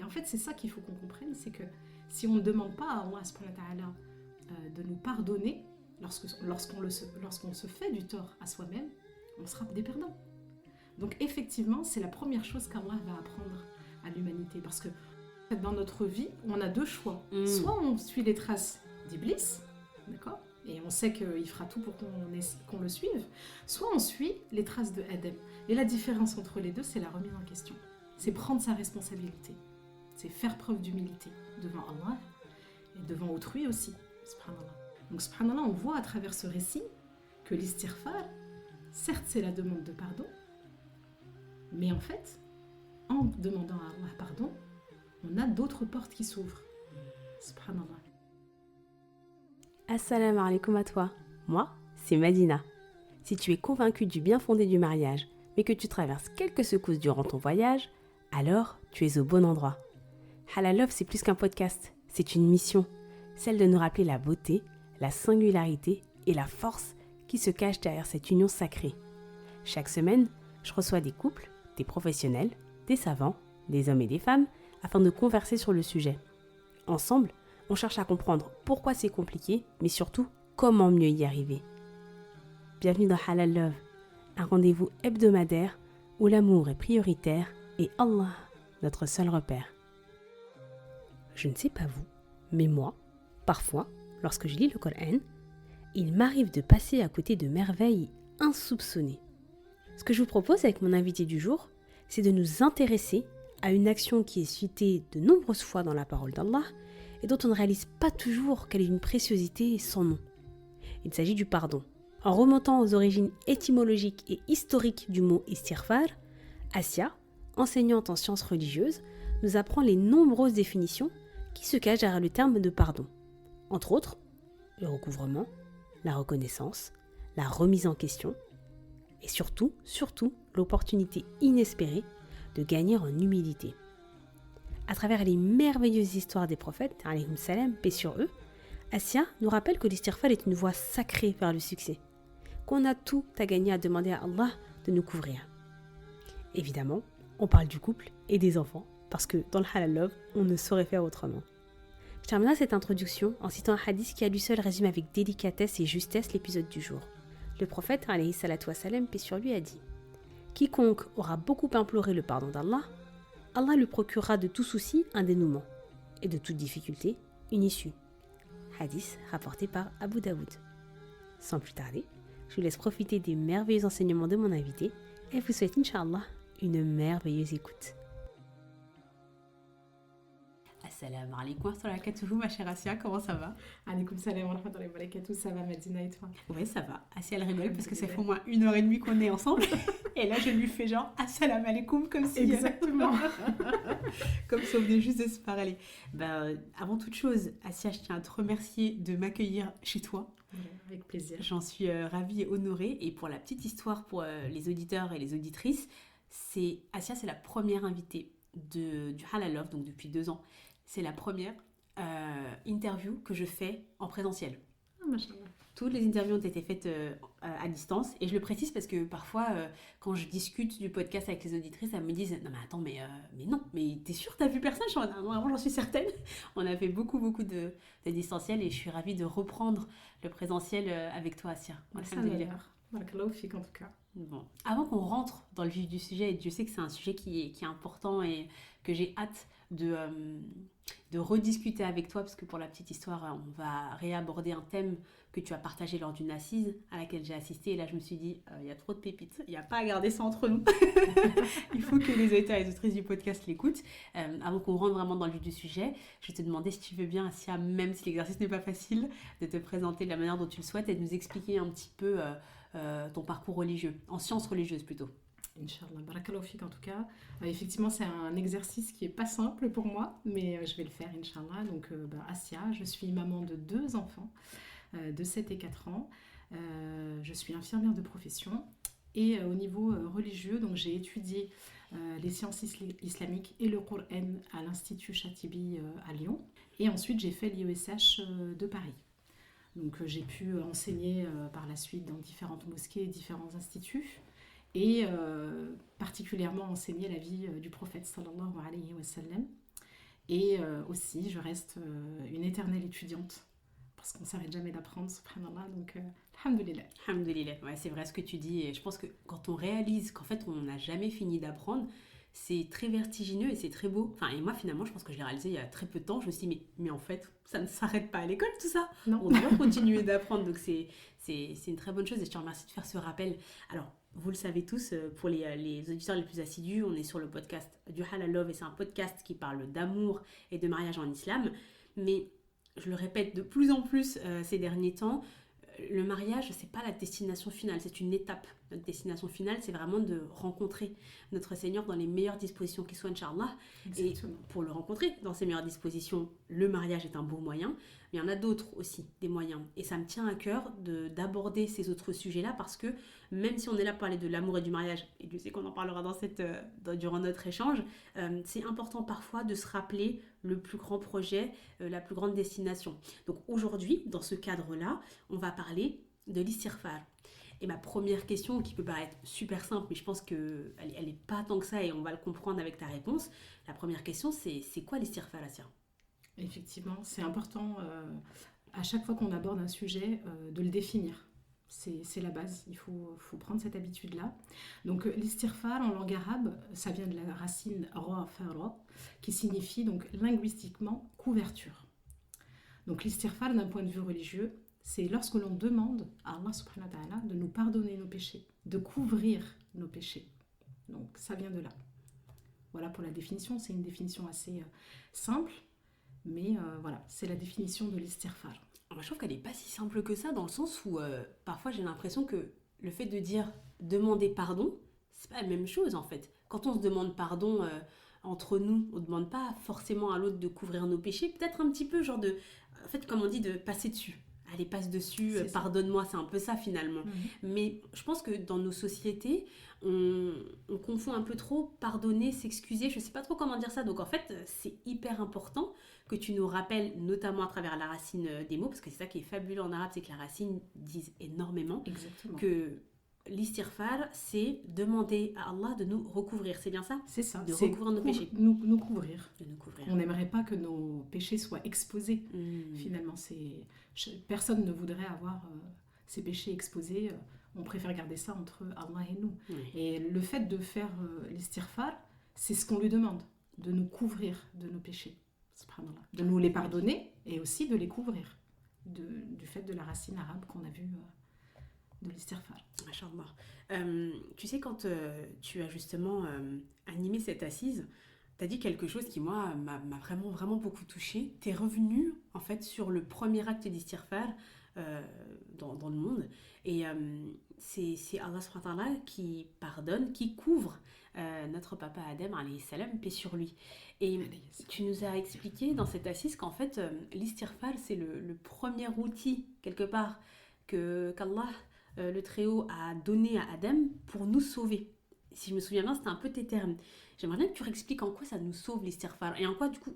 en fait, c'est ça qu'il faut qu'on comprenne, c'est que si on ne demande pas à Allah subhanahu wa ta'ala de nous pardonner lorsqu'on se fait du tort à soi-même, on sera des perdants. Donc effectivement, c'est la première chose qu'Allah va apprendre à l'humanité. Parce que dans notre vie, on a deux choix. Soit on suit les traces d'Iblis, d'accord ? Et on sait qu'il fera tout pour qu'on le suive. Soit on suit les traces de Adam. Et la différence entre les deux, c'est la remise en question. C'est prendre sa responsabilité. C'est faire preuve d'humilité devant Allah et devant autrui aussi. Subhanallah. Donc subhanallah, on voit à travers ce récit que l'istighfar, certes c'est la demande de pardon, mais en fait, en demandant à Allah pardon, on a d'autres portes qui s'ouvrent. Subhanallah. Assalamu alaikum à toi. Moi, c'est Madina. Si tu es convaincu du bien fondé du mariage, mais que tu traverses quelques secousses durant ton voyage, alors tu es au bon endroit. Halal Love, c'est plus qu'un podcast, c'est une mission, celle de nous rappeler la beauté, la singularité et la force qui se cachent derrière cette union sacrée. Chaque semaine, je reçois des couples, des professionnels, des savants, des hommes et des femmes, afin de converser sur le sujet. Ensemble, on cherche à comprendre pourquoi c'est compliqué, mais surtout comment mieux y arriver. Bienvenue dans Halal Love, un rendez-vous hebdomadaire où l'amour est prioritaire et Allah, notre seul repère. Je ne sais pas vous, mais moi, parfois, lorsque je lis le Coran, il m'arrive de passer à côté de merveilles insoupçonnées. Ce que je vous propose avec mon invité du jour, c'est de nous intéresser à une action qui est citée de nombreuses fois dans la parole d'Allah et dont on ne réalise pas toujours qu'elle est d'une préciosité sans nom. Il s'agit du pardon. En remontant aux origines étymologiques et historiques du mot istighfar, Asia, enseignante en sciences religieuses, nous apprend les nombreuses définitions qui se cachent derrière le terme de pardon. Entre autres, le recouvrement, la reconnaissance, la remise en question et surtout, l'opportunité inespérée de gagner en humilité. À travers les merveilleuses histoires des prophètes, alayhim salam, paix sur eux, Asia nous rappelle que l'istighfar est une voie sacrée vers le succès, qu'on a tout à gagner à demander à Allah de nous couvrir. Évidemment, on parle du couple et des enfants, parce que dans le Halal Love, on ne saurait faire autrement. Je terminerai cette introduction en citant un hadith qui à lui seul résume avec délicatesse et justesse l'épisode du jour. Le prophète, alayhi salatu wassalam, paix sur lui, a dit « Quiconque aura beaucoup imploré le pardon d'Allah, Allah lui procurera de tout souci un dénouement, et de toute difficulté une issue. » Hadith rapporté par Abu Daoud. Sans plus tarder, je vous laisse profiter des merveilleux enseignements de mon invité et vous souhaite, Inch'Allah, une merveilleuse écoute. Assalamu alaikum wa rahmatullahi ma chère Asia, comment ça va? Alaikum salam wa rahmatullahi wa barakatuh, ça va Madina et toi? Oui, ça va. Asia, elle rigole parce que ça fait au moins 1h30 qu'on est ensemble. Et là, je lui fais genre Assalamu alaikum, comme si... Exactement. Comme si on venait juste de se parler. Avant toute chose, Asia, je tiens à te remercier de m'accueillir chez toi. Avec plaisir. J'en suis ravie et honorée. Et pour la petite histoire, pour les auditeurs et les auditrices, Asia, c'est la première invitée du Halal Love, donc depuis 2 ans. C'est la première interview que je fais en présentiel. Ah, machallah. Toutes les interviews ont été faites à distance. Et je le précise parce que parfois, quand je discute du podcast avec les auditrices, elles me disent « Non mais attends, mais non, mais t'es sûre, t'as vu personne ?» Vraiment, j'en suis certaine. On a fait beaucoup de distanciel et je suis ravie de reprendre le présentiel avec toi, Asia. Alhamdulillah. Barakallahu fik en tout cas. Bon. Avant qu'on rentre dans le vif du sujet, et je sais que c'est un sujet qui est important et que j'ai hâte de rediscuter avec toi, parce que pour la petite histoire, on va réaborder un thème que tu as partagé lors d'une assise à laquelle j'ai assisté. Et là, je me suis dit, il y a trop de pépites, il n'y a pas à garder ça entre nous. Il faut que les auditeurs et les auditrices du podcast l'écoutent. Avant qu'on rentre vraiment dans le vif du sujet, je vais te demander si tu veux bien, Asia, même si l'exercice n'est pas facile, de te présenter de la manière dont tu le souhaites et de nous expliquer un petit peu ton parcours religieux, en sciences religieuses plutôt. Inch'Allah, barakallahu fik en tout cas. Effectivement, c'est un exercice qui n'est pas simple pour moi, mais je vais le faire, Inch'Allah. Donc, Asia, je suis maman de 2 enfants, de 7 et 4 ans. Je suis infirmière de profession. Et au niveau religieux, donc, j'ai étudié les sciences islamiques et le Coran à l'Institut Chatibi à Lyon. Et ensuite, j'ai fait l'IESH de Paris. Donc, j'ai pu enseigner par la suite dans différentes mosquées et différents instituts. Et particulièrement enseigner la vie du prophète sallallahu alayhi wa sallam. Et aussi, je reste une éternelle étudiante. Parce qu'on ne s'arrête jamais d'apprendre, subhanallah. Donc, alhamdoulilah. Alhamdoulilah, ouais, c'est vrai ce que tu dis. Et je pense que quand on réalise qu'en fait, on n'a jamais fini d'apprendre, c'est très vertigineux et c'est très beau. Enfin, et moi, finalement, je pense que je l'ai réalisé il y a très peu de temps. Je me suis dit, mais en fait, ça ne s'arrête pas à l'école, tout ça. Non. On doit continuer d'apprendre. Donc, c'est une très bonne chose. Et je te remercie de faire ce rappel. Alors, vous le savez tous, pour les auditeurs les plus assidus, on est sur le podcast du Halal Love. Et c'est un podcast qui parle d'amour et de mariage en islam. Mais je le répète de plus en plus ces derniers temps, le mariage, c'est pas la destination finale, c'est une étape. Notre destination finale, c'est vraiment de rencontrer notre Seigneur dans les meilleures dispositions qui soient, Inch'Allah. Et pour le rencontrer dans ces meilleures dispositions, le mariage est un beau moyen. Mais il y en a d'autres aussi, des moyens. Et ça me tient à cœur d'aborder ces autres sujets-là parce que même si on est là pour parler de l'amour et du mariage, et Dieu sait qu'on en parlera durant notre échange, c'est important parfois de se rappeler le plus grand projet, la plus grande destination. Donc aujourd'hui, dans ce cadre-là, on va parler de l'istighfar. Et ma première question, qui peut paraître super simple, mais je pense qu'elle n'est pas tant que ça et on va le comprendre avec ta réponse. La première question, c'est quoi l'istighfar, Assia ? Effectivement, c'est important à chaque fois qu'on aborde un sujet de le définir. C'est la base, il faut prendre cette habitude-là. Donc l'istighfar en langue arabe, ça vient de la racine ra-fara, qui signifie donc linguistiquement couverture. Donc l'istighfar d'un point de vue religieux, c'est lorsque l'on demande à Allah subhanahu wa ta'ala de nous pardonner nos péchés, de couvrir nos péchés. Donc ça vient de là. Voilà pour la définition, c'est une définition assez simple, mais voilà, c'est la définition de l'istighfar. Moi, je trouve qu'elle n'est pas si simple que ça, dans le sens où parfois j'ai l'impression que le fait de dire demander pardon, c'est pas la même chose en fait. Quand on se demande pardon entre nous, on ne demande pas forcément à l'autre de couvrir nos péchés, peut-être un petit peu genre en fait, comme on dit, de passer dessus. Allez, passe dessus, pardonne-moi, c'est un peu ça finalement. Mais je pense que dans nos sociétés, on confond un peu trop pardonner, s'excuser, je ne sais pas trop comment dire ça. Donc en fait, c'est hyper important que tu nous rappelles, notamment à travers la racine des mots, parce que c'est ça qui est fabuleux en arabe, c'est que la racine dit énormément. Exactement. Que l'istighfar, c'est demander à Allah de nous recouvrir, c'est bien ça ? C'est ça, de recouvrir nos péchés. Nous couvrir. De nous couvrir. On n'aimerait pas que nos péchés soient exposés. Finalement, personne ne voudrait avoir ses péchés exposés. On préfère garder ça entre Allah et nous. Et le fait de faire l'istighfar, c'est ce qu'on lui demande, de nous couvrir de nos péchés, de nous les pardonner et aussi de les couvrir du fait de la racine arabe qu'on a vue de l'istighfar. Tu sais, quand tu as justement animé cette assise, tu as dit quelque chose qui, moi, m'a vraiment, vraiment beaucoup touchée. Tu es revenu, en fait, sur le premier acte d'istighfar dans le monde. Et c'est Allah subhanahu wa ta'ala qui pardonne, qui couvre notre papa Adam, alayhi salam, paix sur lui. Et tu nous as expliqué dans cette assise qu'en fait, l'istighfar, c'est le premier outil, quelque part, qu'Allah, le Très-Haut, a donné à Adam pour nous sauver. Si je me souviens bien, c'était un peu tes termes. J'aimerais bien que tu réexpliques en quoi ça nous sauve l'istighfar. Et en quoi, du coup,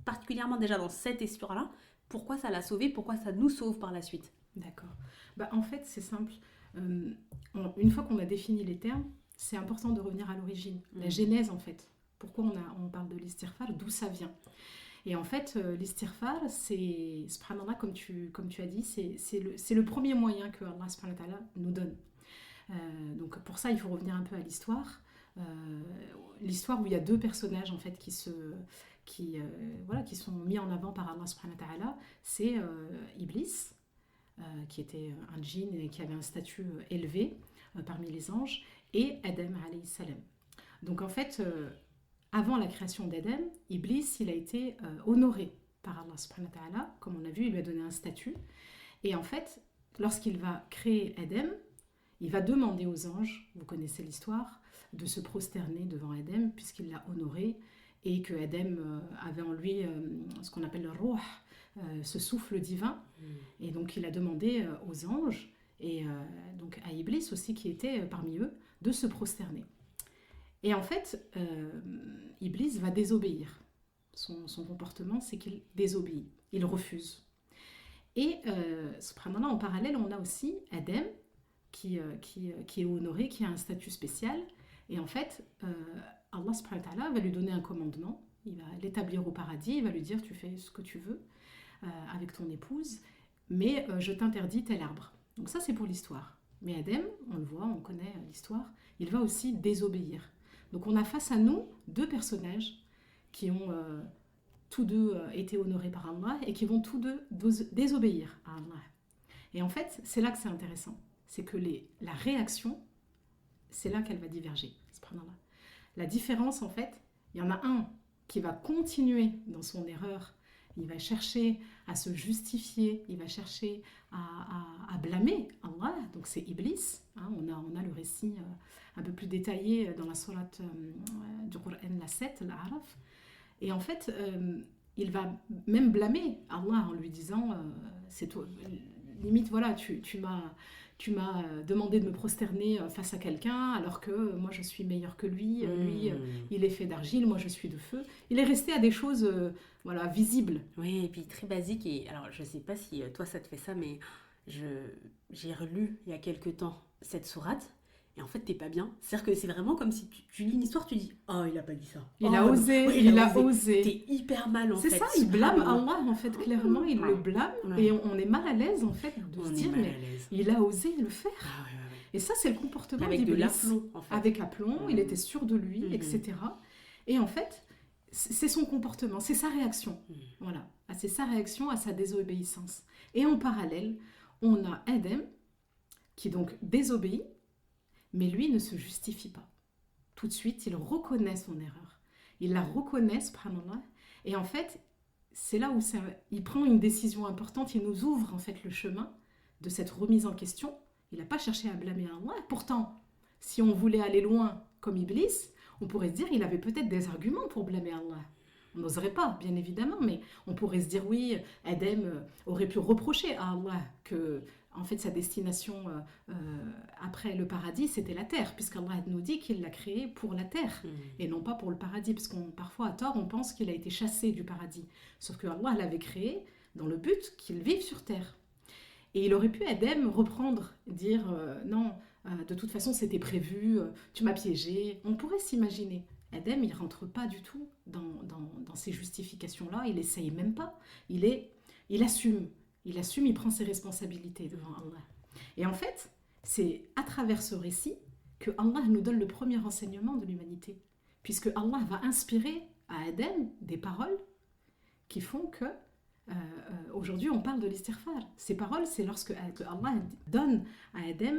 particulièrement déjà dans cette histoire-là, pourquoi ça l'a sauvé, pourquoi ça nous sauve par la suite. D'accord. En fait, c'est simple. Une fois qu'on a défini les termes, c'est important de revenir à l'origine, la genèse en fait. Pourquoi on parle de l'istighfar, d'où ça vient. Et en fait, l'istighfar, c'est, subhanallah, comme tu as dit, c'est le premier moyen que Allah subhanahu wa ta'ala nous donne. Donc pour ça, il faut revenir un peu à l'histoire. L'histoire où il y a deux personnages en fait qui sont mis en avant par Allah subhanahu wa ta'ala, c'est Iblis, qui était un djinn et qui avait un statut élevé parmi les anges, et Adam alayhi salam. Donc en fait, avant la création d'Adam, Iblis, il a été honoré par Allah subhanahu wa ta'ala. Comme on a vu, il lui a donné un statut. Et en fait, lorsqu'il va créer Adam, il va demander aux anges, vous connaissez l'histoire, de se prosterner devant Adam, puisqu'il l'a honoré, et que Adam avait en lui ce qu'on appelle le ruh, ce souffle divin. Et donc il a demandé aux anges, et donc à Iblis aussi, qui était parmi eux, de se prosterner. Et en fait, Iblis va désobéir. Son comportement, c'est qu'il désobéit. Il refuse. Et subhanallah, en parallèle, on a aussi Adam, qui est honoré, qui a un statut spécial. Et en fait, Allah subhanahu wa ta'ala va lui donner un commandement il va l'établir au paradis, il va lui dire tu fais ce que tu veux avec ton épouse, mais je t'interdis tel arbre. Donc ça c'est pour l'histoire. Mais Adem, on le voit, on connaît l'histoire, il va aussi désobéir. Donc on a face à nous deux personnages qui ont tous deux été honorés par Allah et qui vont tous deux désobéir à Allah. Et en fait, c'est là que c'est intéressant. C'est que la réaction, c'est là qu'elle va diverger. Subhanallah. La différence, en fait, il y en a un qui va continuer dans son erreur, il va chercher à se justifier, il va chercher à blâmer Allah, donc c'est Iblis. Hein, on a le récit un peu plus détaillé dans la sourate du Coran, la 7, l'Araf. Et en fait, il va même blâmer Allah en lui disant c'est toi, limite, voilà, tu m'as demandé de me prosterner face à quelqu'un alors que moi je suis meilleure que lui. Lui, il est fait d'argile, moi je suis de feu. Il est resté à des choses voilà, visibles. Oui, et puis très basique. Et alors, je sais pas si toi ça te fait ça, mais j'ai relu il y a quelques temps cette sourate. Et en fait, t'es pas bien. C'est-à-dire que c'est vraiment comme si tu lis une histoire, tu dis oh, il a pas dit ça. Il a osé, oui, il a osé. T'es hyper mal en fait. C'est ça, il blâme Allah en fait, clairement, il le blâme. Ouais. Et on est mal à l'aise en fait de se dire mais il a osé le faire. Ah, ouais. Et ça, c'est le comportement avec d'Iblis. de l'aplomb en fait. Avec aplomb, il était sûr de lui, etc. Et en fait, c'est son comportement, c'est sa réaction. Voilà, c'est sa réaction à sa désobéissance. Et en parallèle, on a Adam qui donc désobéit, mais lui ne se justifie pas. Tout de suite, il reconnaît son erreur. Il la reconnaît, subhanallah. Et en fait, c'est là où il prend une décision importante, il nous ouvre en fait le chemin de cette remise en question. Il n'a pas cherché à blâmer Allah. Pourtant, si on voulait aller loin comme Iblis, on pourrait se dire qu'il avait peut-être des arguments pour blâmer Allah. On n'oserait pas, bien évidemment, mais on pourrait se dire oui, Adam aurait pu reprocher à Allah que en fait, sa destination après le paradis, c'était la terre, puisqu'Allah nous dit qu'il l'a créé pour la terre, et non pas pour le paradis, parce parfois, à tort, on pense qu'il a été chassé du paradis. Sauf que Allah l'avait créé dans le but qu'il vive sur terre. Et il aurait pu, Adam, reprendre, dire non, de toute façon, c'était prévu, tu m'as piégé. On pourrait s'imaginer. Adam, il ne rentre pas du tout dans ces justifications-là, il n'essaye même pas. Il assume. Il prend ses responsabilités devant Allah. Et en fait, c'est à travers ce récit que Allah nous donne le premier enseignement de l'humanité. Puisque Allah va inspirer à Adam des paroles qui font que, aujourd'hui, on parle de l'istighfar. Ces paroles, c'est lorsque Allah donne à Adam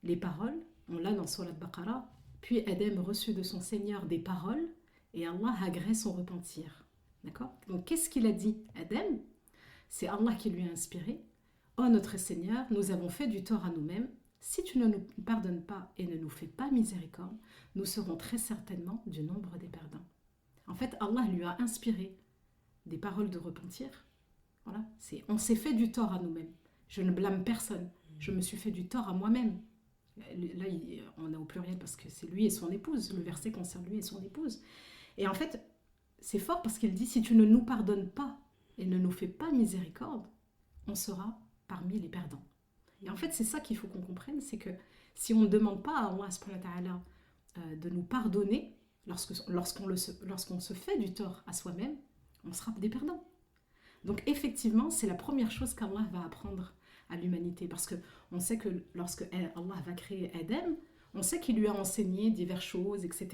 les paroles, on l'a dans Surat Baqarah, puis Adam reçut de son Seigneur des paroles, et Allah agrée son repentir. D'accord ? Donc, qu'est-ce qu'il a dit, Adam ? C'est Allah qui lui a inspiré. « Oh notre Seigneur, nous avons fait du tort à nous-mêmes. Si tu ne nous pardonnes pas et ne nous fais pas miséricorde, nous serons très certainement du nombre des perdants. » En fait, Allah lui a inspiré des paroles de repentir. Voilà, on s'est fait du tort à nous-mêmes. Je ne blâme personne. Je me suis fait du tort à moi-même. Là, on est au pluriel parce que c'est lui et son épouse. Le verset concerne lui et son épouse. Et en fait, c'est fort parce qu'il dit « Si tu ne nous pardonnes pas, et ne nous fait pas miséricorde, on sera parmi les perdants. » Et en fait, c'est ça qu'il faut qu'on comprenne, c'est que si on ne demande pas à Allah subhanahu wa ta'ala de nous pardonner, lorsqu'on se fait du tort à soi-même, on sera des perdants. Donc effectivement, c'est la première chose qu'Allah va apprendre à l'humanité, parce qu'on sait que lorsque Allah va créer Adam, on sait qu'il lui a enseigné diverses choses, etc.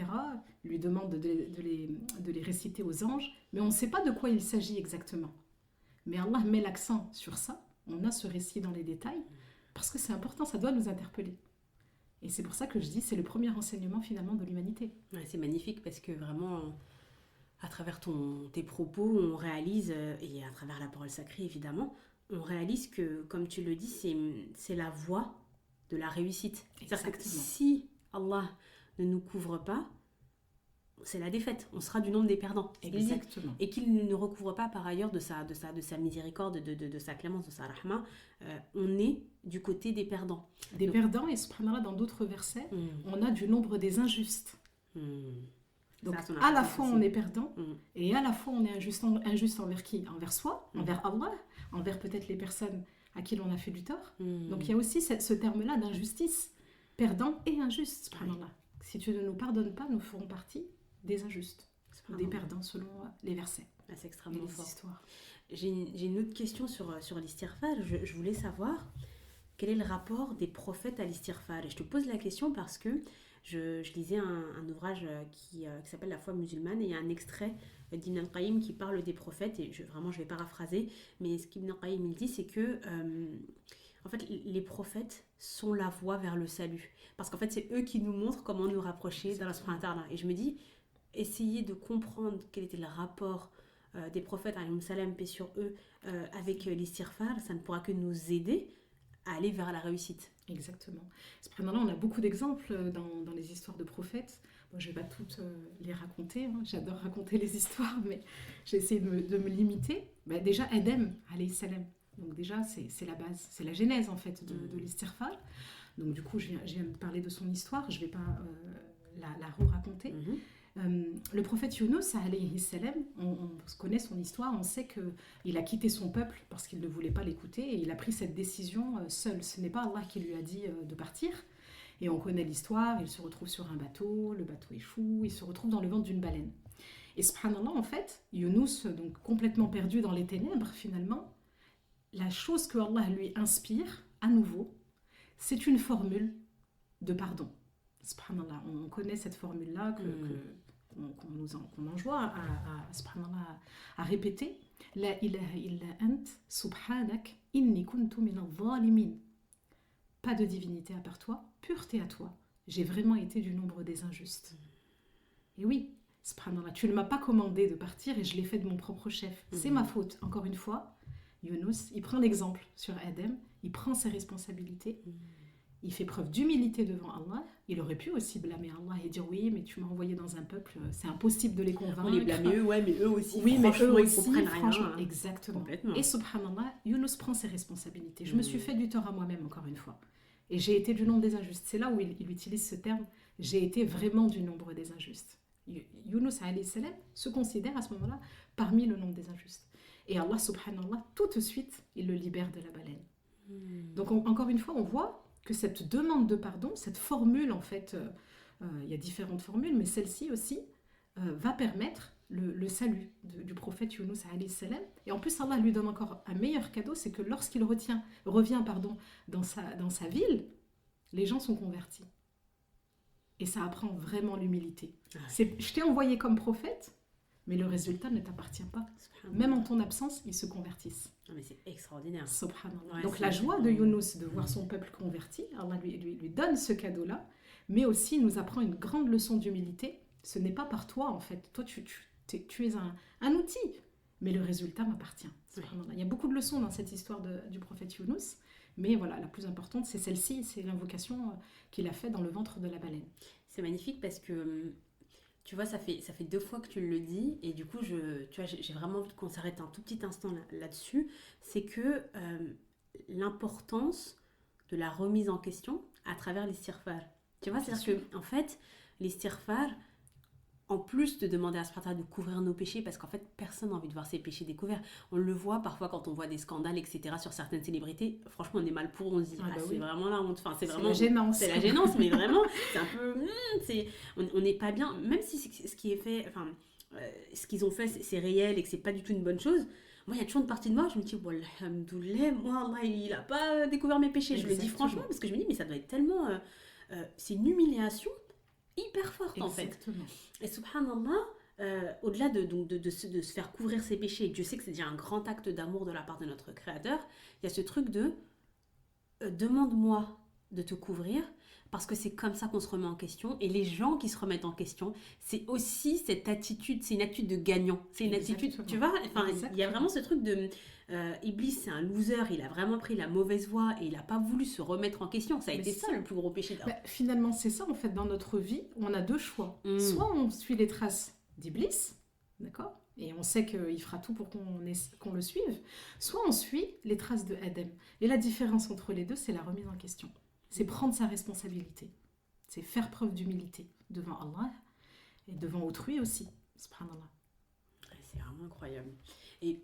Il lui demande de les réciter aux anges, mais on ne sait pas de quoi il s'agit exactement. Mais Allah met l'accent sur ça. On a ce récit dans les détails, parce que c'est important, ça doit nous interpeller. Et c'est pour ça que je dis, c'est le premier enseignement finalement de l'humanité. Ouais, c'est magnifique, parce que vraiment, à travers tes propos, on réalise, et à travers la parole sacrée évidemment, on réalise que, comme tu le dis, c'est la voie de la réussite. C'est-à-dire que si Allah ne nous couvre pas, c'est la défaite. On sera du nombre des perdants. Exactement. Et qu'il ne nous recouvre pas par ailleurs de sa miséricorde, de sa clémence, de sa rahma. On est du côté des perdants. Des perdants, et subhanallah, dans d'autres versets, on a du nombre des injustes. Donc ça, à la fois on est perdant, et à la fois on est injuste envers qui ? Envers soi, envers Allah, envers peut-être les personnes à qui l'on a fait du tort. Donc il y a aussi ce terme-là d'injustice, perdant et injuste, subhanallah. Si tu ne nous pardonnes pas, nous ferons partie des injustes. ou des perdants selon les versets C'est et extrêmement les fort. histoires. J'ai une autre question sur l'istighfar. Je voulais savoir quel est le rapport des prophètes à l'istighfar. Et je te pose la question parce que je lisais un ouvrage qui s'appelle La foi musulmane et il y a un extrait d'Ibn al-Qayyim qui parle des prophètes et vraiment je vais paraphraser, mais ce qu'Ibn al-Qayyim il dit c'est que en fait les prophètes sont la voie vers le salut parce qu'en fait c'est eux qui nous montrent comment nous rapprocher d'Allah subhanahu wa ta'ala. Et je me dis essayer de comprendre quel était le rapport des prophètes alayhim salam paix sur eux avec l'istighfar, ça ne pourra que nous aider à aller vers la réussite. Exactement. Cependant, on a beaucoup d'exemples dans les histoires de prophètes. Bon, je ne vais pas toutes les raconter, hein. J'adore raconter les histoires, mais j'ai essayé de me limiter. Déjà, Adam, alayhi salam. Donc déjà, c'est la base, c'est la genèse en fait de l'istighfar. Donc du coup, je viens de parler de son histoire, je ne vais pas la re-raconter. Le prophète Younous, alayhi salam, on connaît son histoire, on sait qu'il a quitté son peuple parce qu'il ne voulait pas l'écouter et il a pris cette décision seul. Ce n'est pas Allah qui lui a dit de partir. Et on connaît l'histoire, il se retrouve sur un bateau, le bateau échoue, il se retrouve dans le ventre d'une baleine. Et subhanallah, en fait, Younous, donc complètement perdu dans les ténèbres finalement, la chose que Allah lui inspire, à nouveau, c'est une formule de pardon. Subhanallah, on connaît cette formule-là qu'on enjoint à répéter. La ilaha illa ant, subhanak, inni kuntu min al-zalimin. Pas de divinité à part toi, pureté à toi. J'ai vraiment été du nombre des injustes. Et oui, subhanallah, tu ne m'as pas commandé de partir et je l'ai fait de mon propre chef. C'est ma faute, encore une fois. Younous, il prend l'exemple sur Adam, il prend ses responsabilités. Il fait preuve d'humilité devant Allah. Il aurait pu aussi blâmer Allah et dire oui, mais tu m'as envoyé dans un peuple, c'est impossible de les convaincre. On les blâme eux, ouais, mais eux aussi. Oui, mais eux aussi, ils comprennent rien. Hein. Exactement. Et subhanallah, Younous prend ses responsabilités. Je me suis fait du tort à moi-même, encore une fois. Et j'ai été du nombre des injustes. C'est là où il utilise ce terme. J'ai été vraiment du nombre des injustes. Younous alayhi salam se considère à ce moment-là parmi le nombre des injustes. Et Allah subhanallah, tout de suite, il le libère de la baleine. Donc encore une fois, on voit que cette demande de pardon, cette formule en fait, il y a différentes formules, mais celle-ci aussi va permettre le salut du prophète Younous alayhi salam. Et en plus, Allah lui donne encore un meilleur cadeau, c'est que lorsqu'il revient dans sa ville, les gens sont convertis. Et ça apprend vraiment l'humilité. Je t'ai envoyé comme prophète, mais le résultat ne t'appartient pas. Même en ton absence, ils se convertissent. Non, mais c'est extraordinaire. Subhanallah. Donc la joie de Younous de voir son peuple converti, Allah lui donne ce cadeau-là, mais aussi nous apprend une grande leçon d'humilité. Ce n'est pas par toi en fait. Toi, tu es un outil, mais le résultat m'appartient. Subhanallah. Il y a beaucoup de leçons dans cette histoire du prophète Younous, mais voilà, la plus importante, c'est celle-ci, c'est l'invocation qu'il a faite dans le ventre de la baleine. C'est magnifique parce que tu vois, ça fait 2 fois que tu le dis et du coup, j'ai vraiment envie qu'on s'arrête un tout petit instant là-dessus. C'est que l'importance de la remise en question à travers l'istighfar. Tu vois, c'est-à-dire qu'en fait, l'istighfar, en plus de demander à Allah de couvrir nos péchés, parce qu'en fait, personne n'a envie de voir ses péchés découverts. On le voit parfois quand on voit des scandales, etc., sur certaines célébrités. Franchement, on est mal pour, on se dit, c'est vraiment la honte. Enfin, c'est vraiment la gênance. C'est la gênance, mais vraiment, c'est un peu... on n'est pas bien, même si ce qui est fait, enfin, ce qu'ils ont fait, c'est réel et que c'est pas du tout une bonne chose. Moi, il y a toujours une partie de moi, je me dis, alhamdoulilah, moi, Allah, il a pas découvert mes péchés. Je le dis franchement, parce que je me dis, mais ça doit être tellement... c'est une humiliation hyper forte. Exactement. En fait. Et subhanallah, au-delà de se faire couvrir ses péchés, Dieu sait que c'est déjà un grand acte d'amour de la part de notre Créateur, il y a ce truc de demande-moi de te couvrir, parce que c'est comme ça qu'on se remet en question. Et les gens qui se remettent en question, c'est aussi cette attitude, c'est une attitude de gagnant. C'est une attitude, tu vois, enfin, il y a vraiment ce truc de... Iblis, c'est un loser, il a vraiment pris la mauvaise voie et il n'a pas voulu se remettre en question. Ça a été ça le plus gros péché. Finalement, c'est ça en fait, dans notre vie, on a 2 choix. Soit on suit les traces d'Iblis, d'accord, et on sait qu'il fera tout pour qu'on le suive, soit on suit les traces de Adam. Et la différence entre les deux, c'est la remise en question. C'est prendre sa responsabilité. C'est faire preuve d'humilité devant Allah et devant autrui aussi. Subhanallah. C'est vraiment incroyable. Et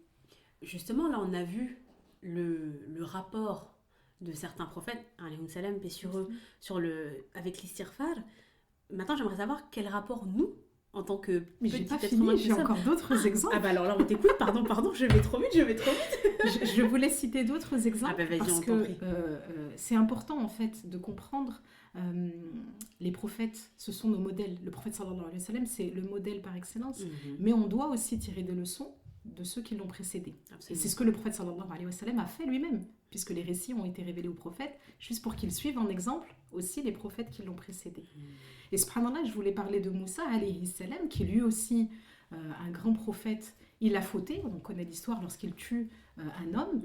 justement, là, on a vu le rapport de certains prophètes, alayhim salam, paix sur eux, avec l'istighfar. Maintenant, j'aimerais savoir quel rapport nous, en tant que Mais j'ai petit pas être fini, humain que j'ai nous sommes. encore d'autres exemples. Ah bah alors là, on t'écoute, pardon, je vais trop vite. Je voulais citer d'autres exemples Ah bah vas-y, parce on t'en que prie. c'est important en fait de comprendre les prophètes, ce sont nos modèles. Le prophète sallallahu alayhi wa sallam, c'est le modèle par excellence, mais on doit aussi tirer des leçons de ceux qui l'ont précédé. Et Absolument. c'est ce que le prophète sallallahu alayhi wa sallam a fait lui-même, puisque les récits ont été révélés au prophète, juste pour qu'ils suivent en exemple aussi les prophètes qui l'ont précédé. Et subhanallah, je voulais parler de Moussa alayhi salam, qui lui aussi, un grand prophète, il a fauté, on connaît l'histoire lorsqu'il tue un homme.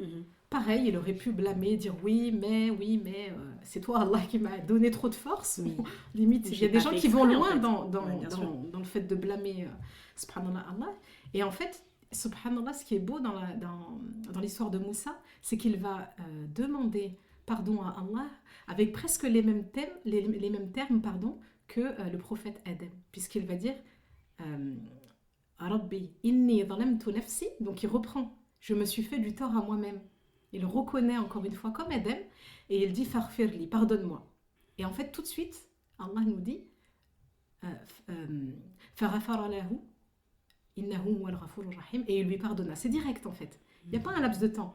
Pareil, il aurait pu blâmer, dire oui, mais c'est toi Allah qui m'a donné trop de force. Oui. Limite, il y J'ai a des pas gens fait qui vont exprès, en loin fait. dans, Ouais, bien sûr. dans le fait de blâmer subhanallah Allah. Et en fait, subhanallah, ce qui est beau dans l'histoire de Moussa, c'est qu'il va demander pardon à Allah avec presque les mêmes termes pardon, que le prophète Adam, puisqu'il va dire Rabbi, inni zalamtu nafsi, donc il reprend, je me suis fait du tort à moi-même. Il reconnaît encore une fois comme Adam et il dit farfirli, pardonne-moi. Et en fait, tout de suite, Allah nous dit farafara lahu innahu huwal ghafurur rahim, et il lui pardonna. C'est direct en fait. Il n'y a pas un laps de temps.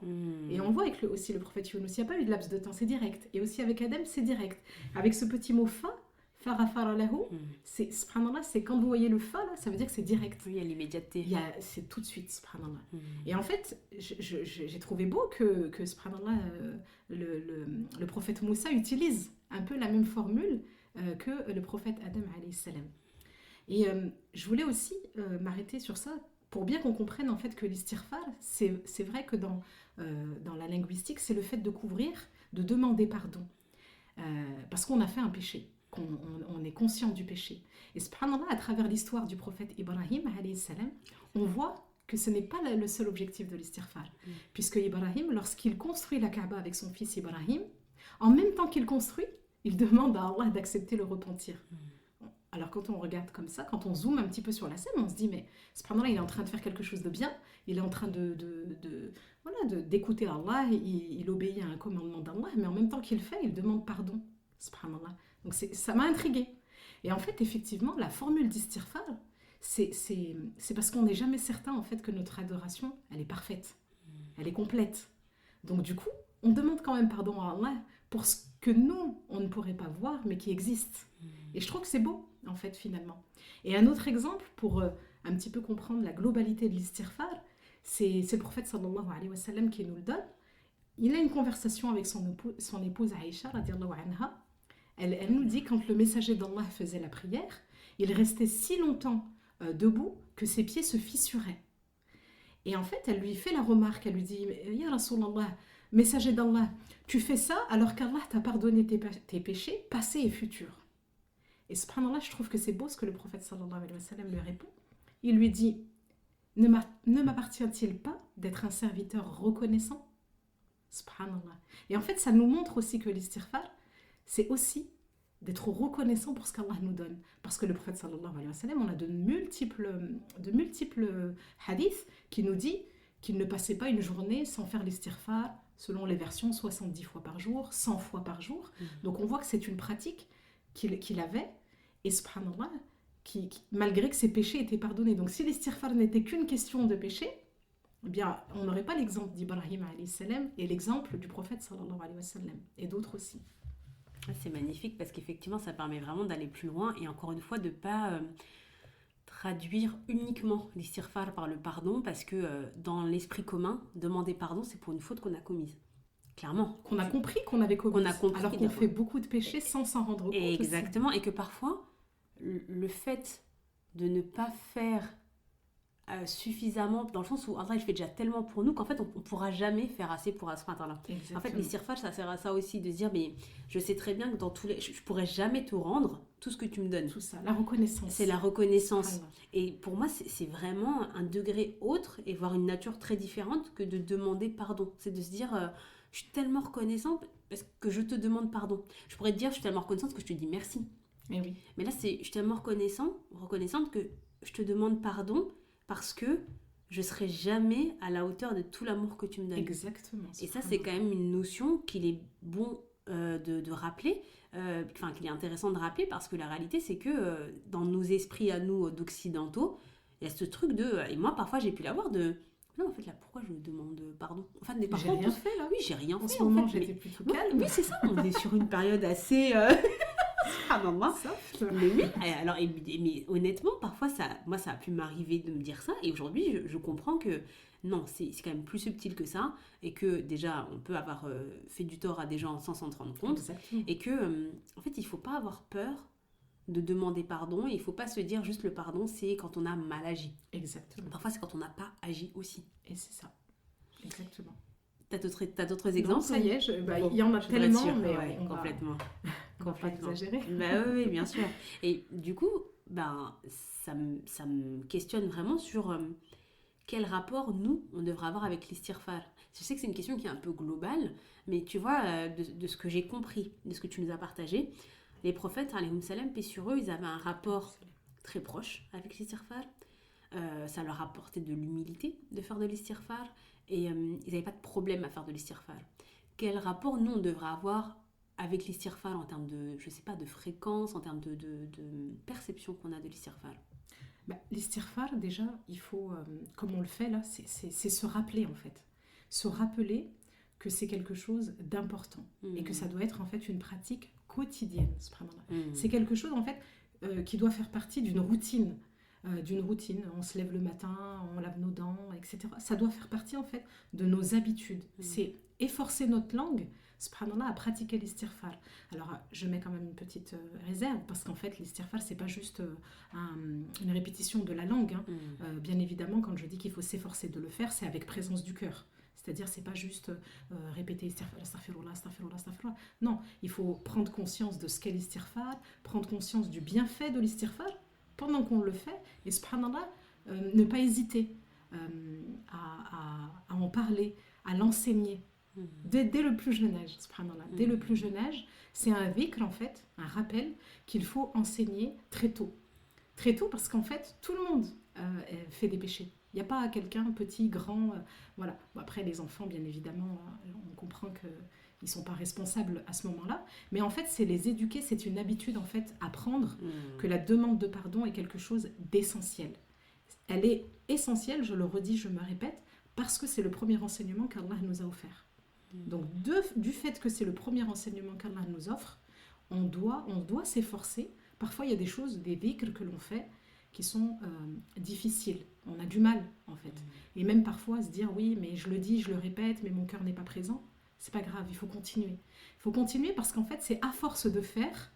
Et on voit avec aussi le prophète Younous, il n'y a pas eu de laps de temps, c'est direct. Et aussi avec Adam, c'est direct. Avec ce petit mot fa, farafara lahu, c'est subhanallah, c'est quand vous voyez le fa là, ça veut dire que c'est direct. Oui, il y a l'immédiateté. C'est tout de suite, subhanallah. Et en fait, j'ai trouvé beau que subhanallah, le prophète Moussa utilise un peu la même formule que le prophète Adam alayhi salam. Et je voulais aussi m'arrêter sur ça pour bien qu'on comprenne en fait que l'istighfar, c'est vrai que dans la linguistique, c'est le fait de couvrir, de demander pardon. Parce qu'on a fait un péché, qu'on est conscient du péché. Et subhanallah, à travers l'histoire du prophète Ibrahim alayhi salam, on voit que ce n'est pas le seul objectif de l'istighfar. Puisque Ibrahim, lorsqu'il construit la Kaaba avec son fils Ibrahim, en même temps qu'il construit, il demande à Allah d'accepter le repentir. Alors quand on regarde comme ça, quand on zoome un petit peu sur la scène, on se dit mais subhanallah, il est en train de faire quelque chose de bien, il est en train d'écouter Allah, il obéit à un commandement d'Allah, mais en même temps qu'il fait, il demande pardon, subhanallah. Donc ça m'a intriguée. Et en fait, effectivement, la formule d'istighfar, c'est parce qu'on n'est jamais certain en fait que notre adoration, elle est parfaite, elle est complète. Donc du coup, on demande quand même pardon à Allah pour ce que nous, on ne pourrait pas voir, mais qui existe. Et je trouve que c'est beau, en fait, finalement. Et un autre exemple, pour un petit peu comprendre la globalité de l'istighfar, c'est le prophète sallallahu alayhi wa sallam qui nous le donne. Il a une conversation avec son épouse Aïcha, radiallahu anha. Elle nous dit, quand le messager d'Allah faisait la prière, il restait si longtemps debout que ses pieds se fissuraient. Et en fait, elle lui fait la remarque, elle lui dit « Ya Rasulallah, messager d'Allah, tu fais ça alors qu'Allah t'a pardonné tes péchés passés et futurs. » Et subhanallah, je trouve que c'est beau ce que le prophète sallallahu alayhi wa sallam lui répond. Il lui dit « Ne m'appartient-il pas d'être un serviteur reconnaissant ?» Subhanallah. Et en fait, ça nous montre aussi que l'istighfar, c'est aussi d'être reconnaissant pour ce qu'Allah nous donne. Parce que le prophète sallallahu alayhi wa sallam, on a de multiples hadiths qui nous dit qu'il ne passait pas une journée sans faire l'istighfar, selon les versions, 70 fois par jour, 100 fois par jour. Donc on voit que c'est une pratique qu'il avait, et subhanallah, malgré que ses péchés étaient pardonnés. Donc si l'istighfar n'était qu'une question de péché, eh bien, on n'aurait pas l'exemple d'Ibrahim alayhi salam et l'exemple du prophète sallallahu alayhi wa sallam, et d'autres aussi. C'est magnifique parce qu'effectivement, ça permet vraiment d'aller plus loin et encore une fois de ne pas traduire uniquement l'istighfar par le pardon parce que dans l'esprit commun, demander pardon, c'est pour une faute qu'on a commise. Clairement. Qu'on a compris qu'on avait commis. Alors qu'on fait beaucoup de péchés sans s'en rendre compte. Exactement. Aussi. Et que parfois, le fait de ne pas faire suffisamment, dans le sens où Allah il fait déjà tellement pour nous qu'en fait on ne pourra jamais faire assez pour ce matin-là. En fait, l'istighfar, ça sert à ça aussi, de se dire mais je sais très bien que dans tous les... je ne pourrai jamais te rendre tout ce que tu me donnes. Tout ça, la reconnaissance. C'est la reconnaissance. Et pour moi, c'est vraiment un degré autre et voire une nature très différente que de demander pardon. C'est de se dire je suis tellement reconnaissante parce que je te demande pardon. Je pourrais te dire je suis tellement reconnaissante que je te dis merci. Oui. Mais là, je suis tellement reconnaissante que je te demande pardon parce que je ne serai jamais à la hauteur de tout l'amour que tu me donnes. Exactement. Et ça, c'est quand même une notion qu'il est bon de rappeler, qu'il est intéressant de rappeler, parce que la réalité, c'est que dans nos esprits à nous, d'occidentaux, il y a ce truc de... Et moi, parfois, j'ai pu l'avoir de... Non, en fait, là, pourquoi je demande pardon? En fait, mais par J'ai contre, rien fait là. oui, j'ai rien En fait, ce moment, fait, j'étais mais- plutôt Ouais, calme. oui, c'est ça, on est sur une période assez... Pardon, moi. Soft. Mais oui, alors, mais honnêtement, parfois, moi, ça a pu m'arriver de me dire ça. Et aujourd'hui, je comprends que non, c'est quand même plus subtil que ça. Et que déjà, on peut avoir fait du tort à des gens sans s'en rendre compte. Exactement. Et que, en fait, il ne faut pas avoir peur de demander pardon. Et il ne faut pas se dire juste le pardon, c'est quand on a mal agi. Exactement. Parfois, c'est quand on n'a pas agi aussi. Et c'est ça. Exactement. T'as d'autres Non, exemples? ça y est, Bon, il y en a je voudrais être tellement, sûre. mais Ouais, on va complètement. pas Complètement. exagérer. Bah oui, bien sûr. Et du coup, ça me questionne vraiment sur quel rapport nous, on devrait avoir avec l'istighfar. Je sais que c'est une question qui est un peu globale, mais tu vois, de ce que j'ai compris, de ce que tu nous as partagé, les prophètes, alayhim salam, paix sur eux, ils avaient un rapport très proche avec l'istighfar. Ça leur apportait de l'humilité de faire de l'istighfar, et ils n'avaient pas de problème à faire de l'istighfar. Quel rapport nous, on devrait avoir avec l'istighfar en termes de, je sais pas, de fréquence, en termes de perception qu'on a de l'istighfar? L'istighfar, déjà, il faut, comme on le fait là, c'est se rappeler en fait. Se rappeler que c'est quelque chose d'important et que ça doit être en fait une pratique quotidienne. Subhanallah. C'est quelque chose en fait qui doit faire partie d'une routine. On se lève le matin, on lave nos dents, etc. Ça doit faire partie en fait de nos habitudes. C'est efforcer notre langue, subhanallah, à pratiquer l'istighfar. Alors je mets quand même une petite réserve, parce qu'en fait l'istighfar c'est pas juste une répétition de la langue, hein. Bien évidemment, quand je dis qu'il faut s'efforcer de le faire, c'est avec présence du cœur. C'est-à-dire, c'est pas juste répéter astaghfirullah, astaghfirullah, astaghfirullah. Non, il faut prendre conscience de ce qu'est l'istighfar, prendre conscience du bienfait de l'istighfar pendant qu'on le fait, et subhanallah, ne pas hésiter à en parler, à l'enseigner. Dès le plus jeune âge, subhanallah. Dès le plus jeune âge, c'est un dhikr, en fait, un rappel qu'il faut enseigner très tôt. Très tôt, parce qu'en fait, tout le monde fait des péchés. Il n'y a pas quelqu'un petit, grand, voilà. Bon, après, les enfants, bien évidemment, on comprend qu'ils ne sont pas responsables à ce moment-là. Mais en fait, c'est les éduquer, c'est une habitude, en fait, à prendre que la demande de pardon est quelque chose d'essentiel. Elle est essentielle, je le redis, je me répète, parce que c'est le premier enseignement qu'Allah nous a offert. Donc, du fait que c'est le premier enseignement qu'Allah nous offre, on doit s'efforcer. Parfois, il y a des choses, des dhikrs que l'on fait qui sont difficiles. On a du mal, en fait. Et même parfois, se dire, oui, mais je le dis, je le répète, mais mon cœur n'est pas présent. C'est pas grave, il faut continuer. Il faut continuer parce qu'en fait, c'est à force de faire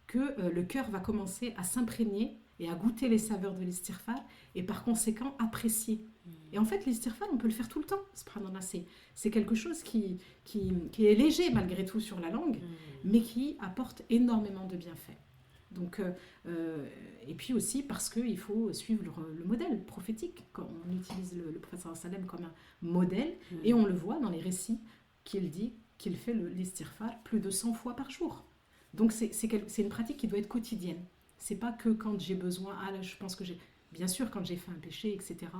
que le cœur va commencer à s'imprégner et à goûter les saveurs de l'istighfar et par conséquent apprécier. Et en fait, l'istighfar, on peut le faire tout le temps. C'est quelque chose qui est léger malgré tout sur la langue, mais qui apporte énormément de bienfaits. Donc, et puis aussi parce qu'il faut suivre le modèle prophétique. Quand on utilise le prophète sallam comme un modèle, et on le voit dans les récits qu'il dit qu'il fait l'istighfar plus de 100 fois par jour. Donc c'est une pratique qui doit être quotidienne. C'est pas que quand j'ai besoin, là je pense que j'ai... Bien sûr, quand j'ai fait un péché, etc.,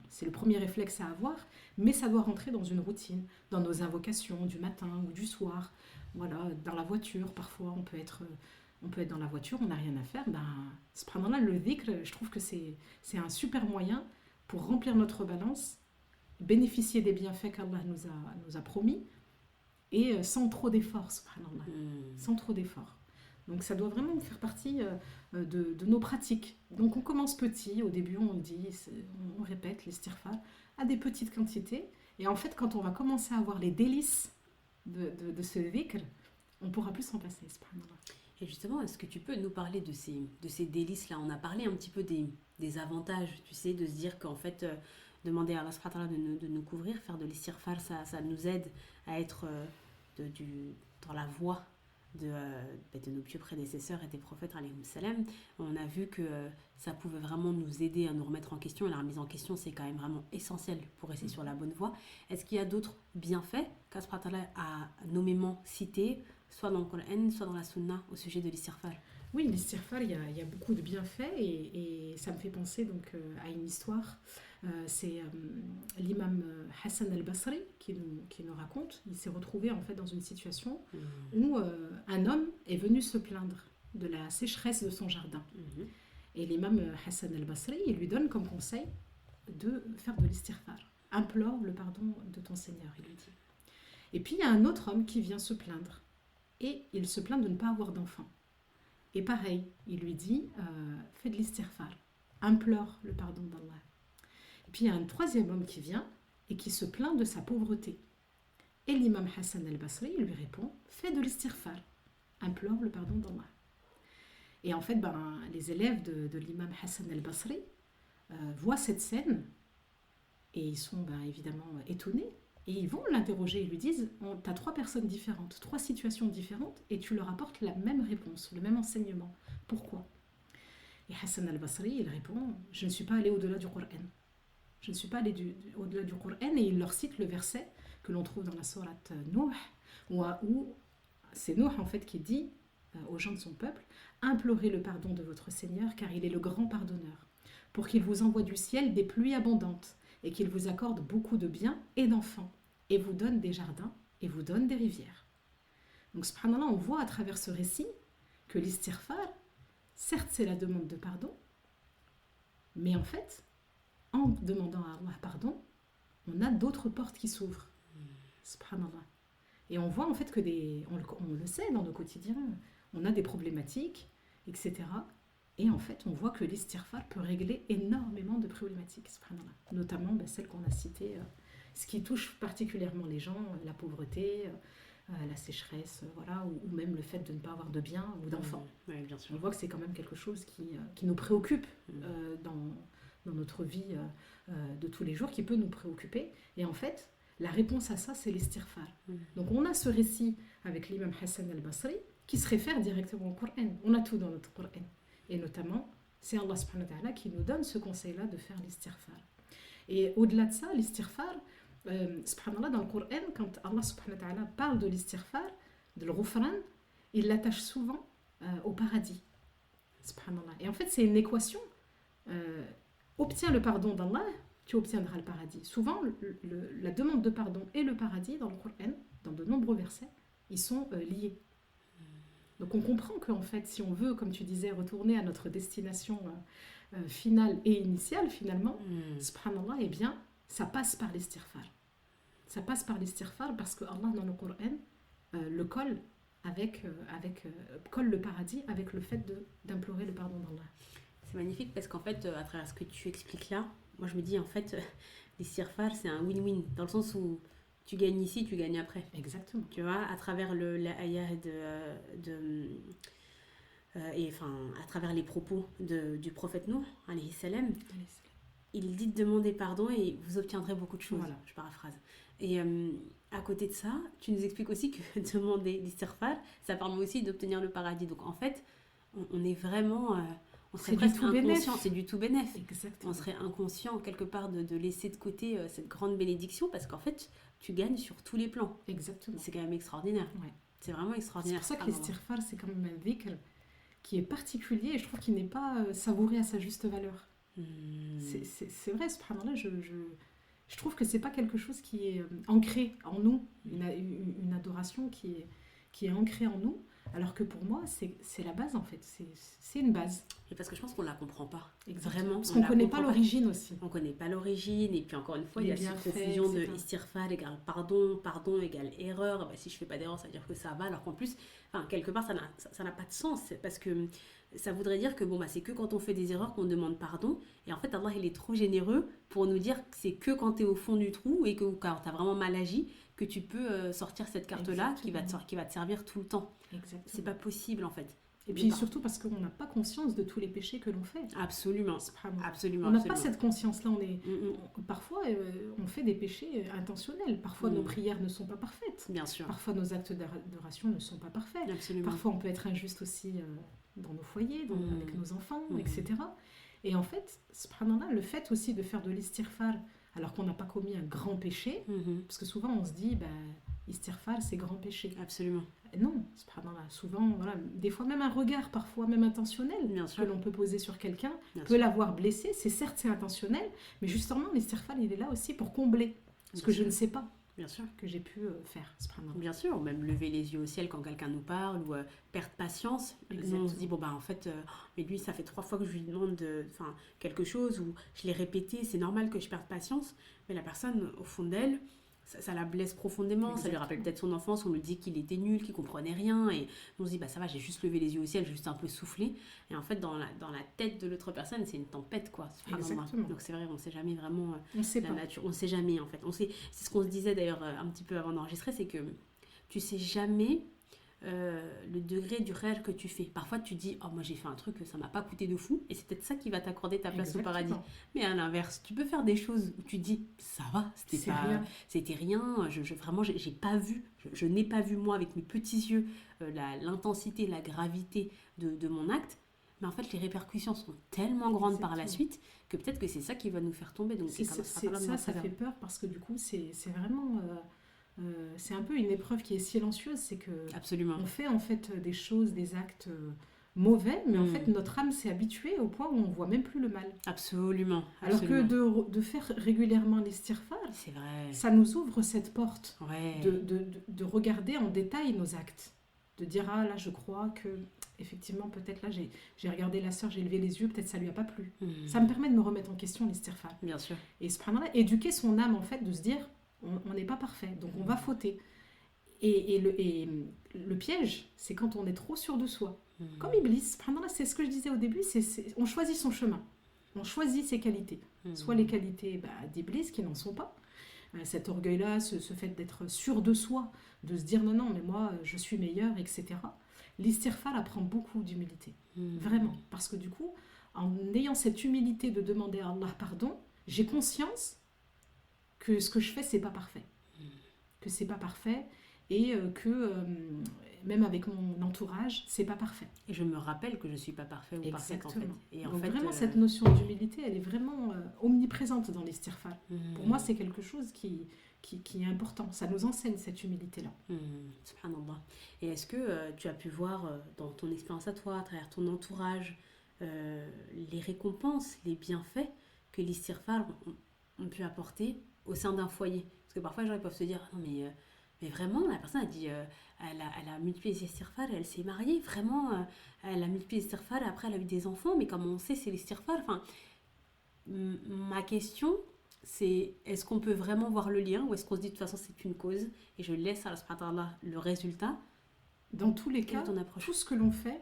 c'est le premier réflexe à avoir, mais ça doit rentrer dans une routine, dans nos invocations du matin ou du soir. Voilà, dans la voiture, parfois on peut être dans la voiture, on n'a rien à faire. Subhanallah, le dhikr, je trouve que c'est un super moyen pour remplir notre balance, bénéficier des bienfaits qu'Allah nous a promis, et sans trop d'efforts, subhanallah. Sans trop d'efforts. Donc ça doit vraiment faire partie de nos pratiques. Donc on commence petit, au début on dit, on répète l'istighfar à des petites quantités, et en fait quand on va commencer à avoir les délices de ce dhikr, on pourra plus s'en passer, subhanallah. Et justement, est-ce que tu peux nous parler de ces délices-là? On a parlé un petit peu des avantages, tu sais, de se dire qu'en fait, demander à Allah subhanahu wa ta'ala de nous couvrir, faire de l'istighfar, ça nous aide à être dans la voie de nos pieux prédécesseurs et des prophètes, alayhim salam. On a vu que ça pouvait vraiment nous aider à nous remettre en question, et la remise en question, c'est quand même vraiment essentiel pour rester sur la bonne voie. Est-ce qu'il y a d'autres bienfaits qu'Allah subhanahu wa ta'ala a nommément cités, soit dans le Coran, soit dans la Sunna, au sujet de l'istighfar? Oui, l'istighfar, il y a beaucoup de bienfaits et ça me fait penser donc à une histoire. C'est l'imam Hassan al-Basri qui nous raconte. Il s'est retrouvé en fait dans une situation où un homme est venu se plaindre de la sécheresse de son jardin. Et l'imam Hassan al-Basri, il lui donne comme conseil de faire de l'istighfar. Implore le pardon de ton Seigneur, il lui dit. Et puis il y a un autre homme qui vient se plaindre. Et il se plaint de ne pas avoir d'enfant. Et pareil, il lui dit, fais de l'istighfar, implore le pardon d'Allah. Et puis il y a un troisième homme qui vient et qui se plaint de sa pauvreté. Et l'imam Hassan al-Basri lui répond, fais de l'istighfar, implore le pardon d'Allah. Et en fait, les élèves de l'imam Hassan al-Basri voient cette scène et ils sont évidemment étonnés. Et ils vont l'interroger, ils lui disent, tu as 3 personnes différentes, 3 situations différentes, et tu leur apportes la même réponse, le même enseignement. Pourquoi? Et Hassan al-Basri, il répond, je ne suis pas allé au-delà du Coran. Je ne suis pas allé au-delà du Coran, et il leur cite le verset que l'on trouve dans la sourate Nuh, où c'est Nuh en fait qui dit aux gens de son peuple, implorez le pardon de votre Seigneur, car il est le grand pardonneur, pour qu'il vous envoie du ciel des pluies abondantes, et qu'il vous accorde beaucoup de biens et d'enfants, et vous donne des jardins, et vous donne des rivières. Donc, subhanallah, on voit à travers ce récit que l'istighfar, certes, c'est la demande de pardon, mais en fait, en demandant à Allah pardon, on a d'autres portes qui s'ouvrent. Subhanallah. Et on voit en fait que on le sait dans nos quotidiens, on a des problématiques, etc. Et en fait, on voit que l'istighfar peut régler énormément de problématiques, subhanallah. Notamment celles qu'on a citées, ce qui touche particulièrement les gens, la pauvreté, la sécheresse, voilà, ou même le fait de ne pas avoir de biens ou d'enfants. Oui, bien sûr. On voit que c'est quand même quelque chose qui nous préoccupe dans notre vie de tous les jours, qui peut nous préoccuper. Et en fait, la réponse à ça, c'est l'istighfar. Donc on a ce récit avec l'imam Hassan al-Basri qui se réfère directement au Coran. On a tout dans notre Coran. Et notamment, c'est Allah subhanahu wa ta'ala qui nous donne ce conseil-là de faire l'istighfar. Et au-delà de ça, l'istighfar, subhanallah, dans le Coran, quand Allah subhanahu wa ta'ala parle de l'istighfar, de l'ghufran, il l'attache souvent au paradis. Subhanallah. Et en fait, c'est une équation. Obtiens le pardon d'Allah, tu obtiendras le paradis. Souvent, la demande de pardon et le paradis dans le Coran, dans de nombreux versets, ils sont liés. Donc on comprend qu'en fait, si on veut, comme tu disais, retourner à notre destination finale et initiale, finalement, subhanallah, eh bien, ça passe par l'istighfar. Ça passe par l'istighfar parce que Allah, dans le Coran, le colle colle le paradis avec le fait d'implorer le pardon d'Allah. C'est magnifique parce qu'en fait, à travers ce que tu expliques là, moi je me dis en fait, l'istighfar, c'est un win-win, dans le sens où tu gagnes ici, tu gagnes après. Exactement. Tu vois, à travers la ayah et enfin, à travers les propos du prophète Nuh, alayhi salam, il dit de demander pardon et vous obtiendrez beaucoup de choses. Voilà. Je paraphrase. Et à côté de ça, tu nous expliques aussi que demander l'istighfar, ça permet aussi d'obtenir le paradis. Donc en fait, on est vraiment... on serait presque inconscient, c'est du tout bénéf. Exactement. On serait inconscient quelque part de laisser de côté cette grande bénédiction parce qu'en fait, tu gagnes sur tous les plans. Exactement. C'est quand même extraordinaire. Ouais. C'est vraiment extraordinaire. C'est pour ça que l'istighfar, c'est quand même un dhikr qui est particulier et je trouve qu'il n'est pas savouré à sa juste valeur. C'est vrai, subhanallah, je trouve que c'est pas quelque chose qui est ancré en nous, une adoration qui est ancrée en nous, alors que pour moi, c'est la base en fait, c'est une base. Et parce que je pense qu'on la comprend pas. Exactement. Vraiment. Parce qu'on ne connaît pas l'origine aussi. On connaît pas l'origine, et puis encore une fois, il y a cette confusion de istighfar égale pardon, pardon égale erreur. Si je fais pas d'erreur, ça veut dire que ça va, alors qu'en plus, quelque part, ça n'a pas de sens, parce que ça voudrait dire que c'est que quand on fait des erreurs qu'on demande pardon, et en fait Allah il est trop généreux pour nous dire que c'est que quand tu es au fond du trou et que quand tu as vraiment mal agi que tu peux sortir cette carte là qui va te servir tout le temps. Exactement. C'est pas possible en fait. Et puis surtout parce qu'on n'a pas conscience de tous les péchés que l'on fait. Absolument. On n'a pas cette conscience-là. Parfois, on fait des péchés intentionnels. Parfois, nos prières ne sont pas parfaites. Bien sûr. Parfois, nos actes d'adoration ne sont pas parfaits. Absolument. Parfois, on peut être injuste aussi dans nos foyers, avec nos enfants, etc. Et en fait, subhanallah, le fait aussi de faire de l'istighfar alors qu'on n'a pas commis un grand péché, parce que souvent, on se dit... Istighfar, c'est grand péché. Absolument. Non, subhanallah, souvent, voilà, des fois même un regard, parfois même intentionnel, Bien que sûr. l'on peut poser sur quelqu'un, Bien peut sûr. l'avoir blessé. C'est intentionnel, mais justement, l'istighfar, il est là aussi pour combler ce Bien que sûr. je ne sais pas Bien sûr. que j'ai pu faire, subhanallah. Bien sûr, ou même lever les yeux au ciel quand quelqu'un nous parle, ou perdre patience. Nous, on se Exactement. dit, bon, bah en fait, mais lui, ça fait 3 fois que je lui demande quelque chose, ou je l'ai répété, c'est normal que je perde patience. Mais la personne, au fond d'elle, ça la blesse profondément, ça lui Exactement. rappelle peut-être son enfance, on lui dit qu'il était nul, qu'il comprenait rien, et on se dit, bah ça va, j'ai juste levé les yeux au ciel, j'ai juste un peu soufflé. Et en fait, dans la tête de l'autre personne, c'est une tempête, quoi. Subhanallah. Exactement. Donc c'est vrai, on ne sait jamais vraiment On ne sait la pas. nature. On ne sait jamais, en fait. C'est ce qu'on se disait d'ailleurs un petit peu avant d'enregistrer, c'est que tu sais jamais le degré du réel que tu fais. Parfois, tu dis, oh, moi j'ai fait un truc, ça m'a pas coûté de fou, et c'est peut-être ça qui va t'accorder ta place au paradis. Exactement. Mais à l'inverse, tu peux faire des choses où tu dis, ça va, C'est rien. c'était rien, vraiment, j'ai pas vu, je n'ai pas vu moi avec mes petits yeux l'intensité, la gravité de mon acte. Mais en fait, les répercussions sont tellement grandes par la Exactement. suite que peut-être que c'est ça qui va nous faire tomber. Donc, Ça fait peur parce que du coup, c'est vraiment. C'est un peu une épreuve qui est silencieuse. C'est que Absolument. on fait en fait des choses, des actes mauvais, mais en Mm. fait notre âme s'est habituée au point où on voit même plus le mal. Absolument. Alors que de faire régulièrement l'istighfar, C'est vrai. ça nous ouvre cette porte Ouais. de regarder en détail nos actes. De dire, ah là, je crois que, effectivement, peut-être là, j'ai regardé la sœur, j'ai levé les yeux, peut-être ça lui a pas plu. Mm. Ça me permet de me remettre en question, l'istighfar. Bien sûr. Et subhanallah, éduquer son âme, en fait, de se dire, on n'est pas parfait, donc on va fauter. Et le piège, c'est quand on est trop sûr de soi. Mm. Comme Iblis, subhanallah, c'est ce que je disais au début, on choisit son chemin, on choisit ses qualités. Mm. Soit les qualités d'Iblis qui n'en sont pas, cet orgueil-là, ce fait d'être sûr de soi, de se dire non, non, mais moi je suis meilleur, etc. L'istighfar apprend beaucoup d'humilité, Mm. vraiment. Parce que du coup, en ayant cette humilité de demander à Allah pardon, j'ai conscience que ce que je fais, c'est pas parfait. Que c'est pas parfait et que même avec mon entourage, c'est pas parfait. Et je me rappelle que je suis pas parfait ou parfaite en fait. Exactement. Et en Donc fait, vraiment, cette notion d'humilité, elle est vraiment omniprésente dans l'istighfar. mm. Pour moi, c'est quelque chose qui est important. Ça nous enseigne cette humilité-là. Subhanallah. Et est-ce que tu as pu voir dans ton expérience à toi, à travers ton entourage, les récompenses, les bienfaits que l'istighfar ont pu apporter au sein d'un foyer? Parce que parfois, les gens peuvent se dire, non mais vraiment, la personne a dit, elle a multiplié les istighfar, elle s'est mariée, vraiment, elle a multiplié les istighfar, après elle a eu des enfants, mais comme on sait, c'est l'istighfar. Enfin, ma question, c'est est-ce qu'on peut vraiment voir le lien ou est-ce qu'on se dit de toute façon c'est une cause et je laisse à Allah subhanahu wa ta'ala le résultat? Dans tous les Quelle cas, est ton approche? tout ce que l'on fait,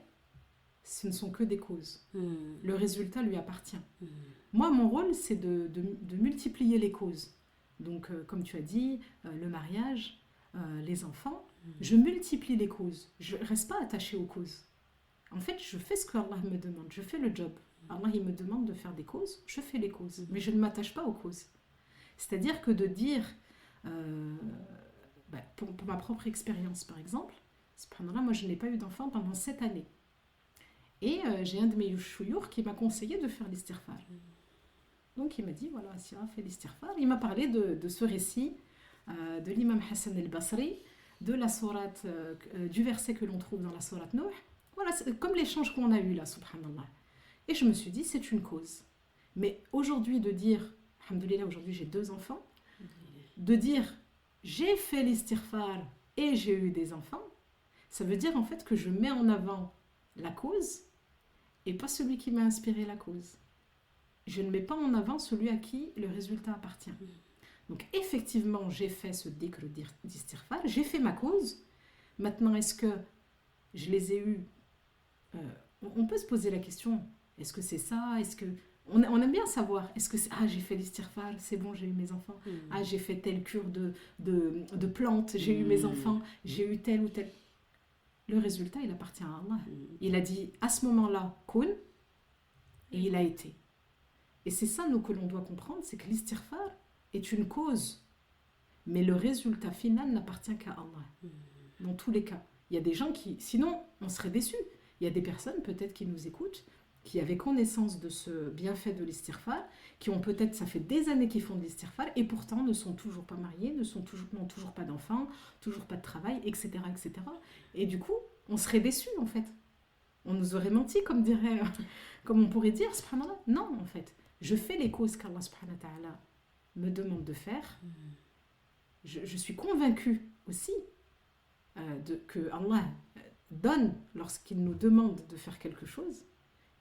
ce ne sont que des causes. Le résultat lui appartient. Moi, mon rôle, c'est de multiplier les causes. Donc, comme tu as dit, le mariage, les enfants, je multiplie les causes. Je ne reste pas attachée aux causes. En fait, je fais ce que Allah me demande. Je fais le job. Allah, il me demande de faire des causes. Je fais les causes. Mais je ne m'attache pas aux causes. C'est-à-dire que de dire, pour ma propre expérience, par exemple, subhanallah, moi, je n'ai pas eu d'enfant pendant 7 années. Et j'ai un de mes chouyours qui m'a conseillé de faire l'istighfar. Donc il m'a dit, voilà, Asira, fais l'istighfar. Il m'a parlé de ce récit de l'imam Hassan el-Basri, de la sourate, du verset que l'on trouve dans la sourate Nuh. Voilà, comme l'échange qu'on a eu là, subhanallah. Et je me suis dit, c'est une cause. Mais aujourd'hui, de dire, alhamdoulilah, aujourd'hui j'ai 2 enfants, de dire, j'ai fait l'istighfar et j'ai eu des enfants, ça veut dire en fait que je mets en avant la cause et pas celui qui m'a inspiré la cause. Je ne mets pas en avant celui à qui le résultat appartient. Donc effectivement, j'ai fait ce dhikr d'istighfar, j'ai fait ma cause. Maintenant, est-ce que je les ai eus on peut se poser la question, est-ce que c'est ça? Est-ce que on aime bien savoir, est-ce que c'est, j'ai fait l'istighfar, c'est bon, j'ai eu mes enfants. J'ai fait telle cure de plantes, j'ai eu mes enfants, j'ai eu tel ou tel. Le résultat, il appartient à Allah. Il a dit, à ce moment-là, kun, et il a été. Et c'est ça, nous, que l'on doit comprendre, c'est que l'istighfar est une cause. Mais le résultat final n'appartient qu'à Allah. Dans tous les cas. Il y a des gens qui... Sinon, on serait déçus. Il y a des personnes, peut-être, qui nous écoutent qui avaient connaissance de ce bienfait de l'istighfar, qui ont peut-être, ça fait des années qu'ils font de l'istighfar, et pourtant ne sont toujours pas mariés, n'ont toujours pas d'enfants, toujours pas de travail, etc., etc. Et du coup, on serait déçus, en fait. On nous aurait menti, comme on pourrait dire, subhanallah. Non, en fait. Je fais les causes qu'Allah subhanahu wa ta'ala me demande de faire. Je suis convaincue aussi que Allah donne lorsqu'il nous demande de faire quelque chose.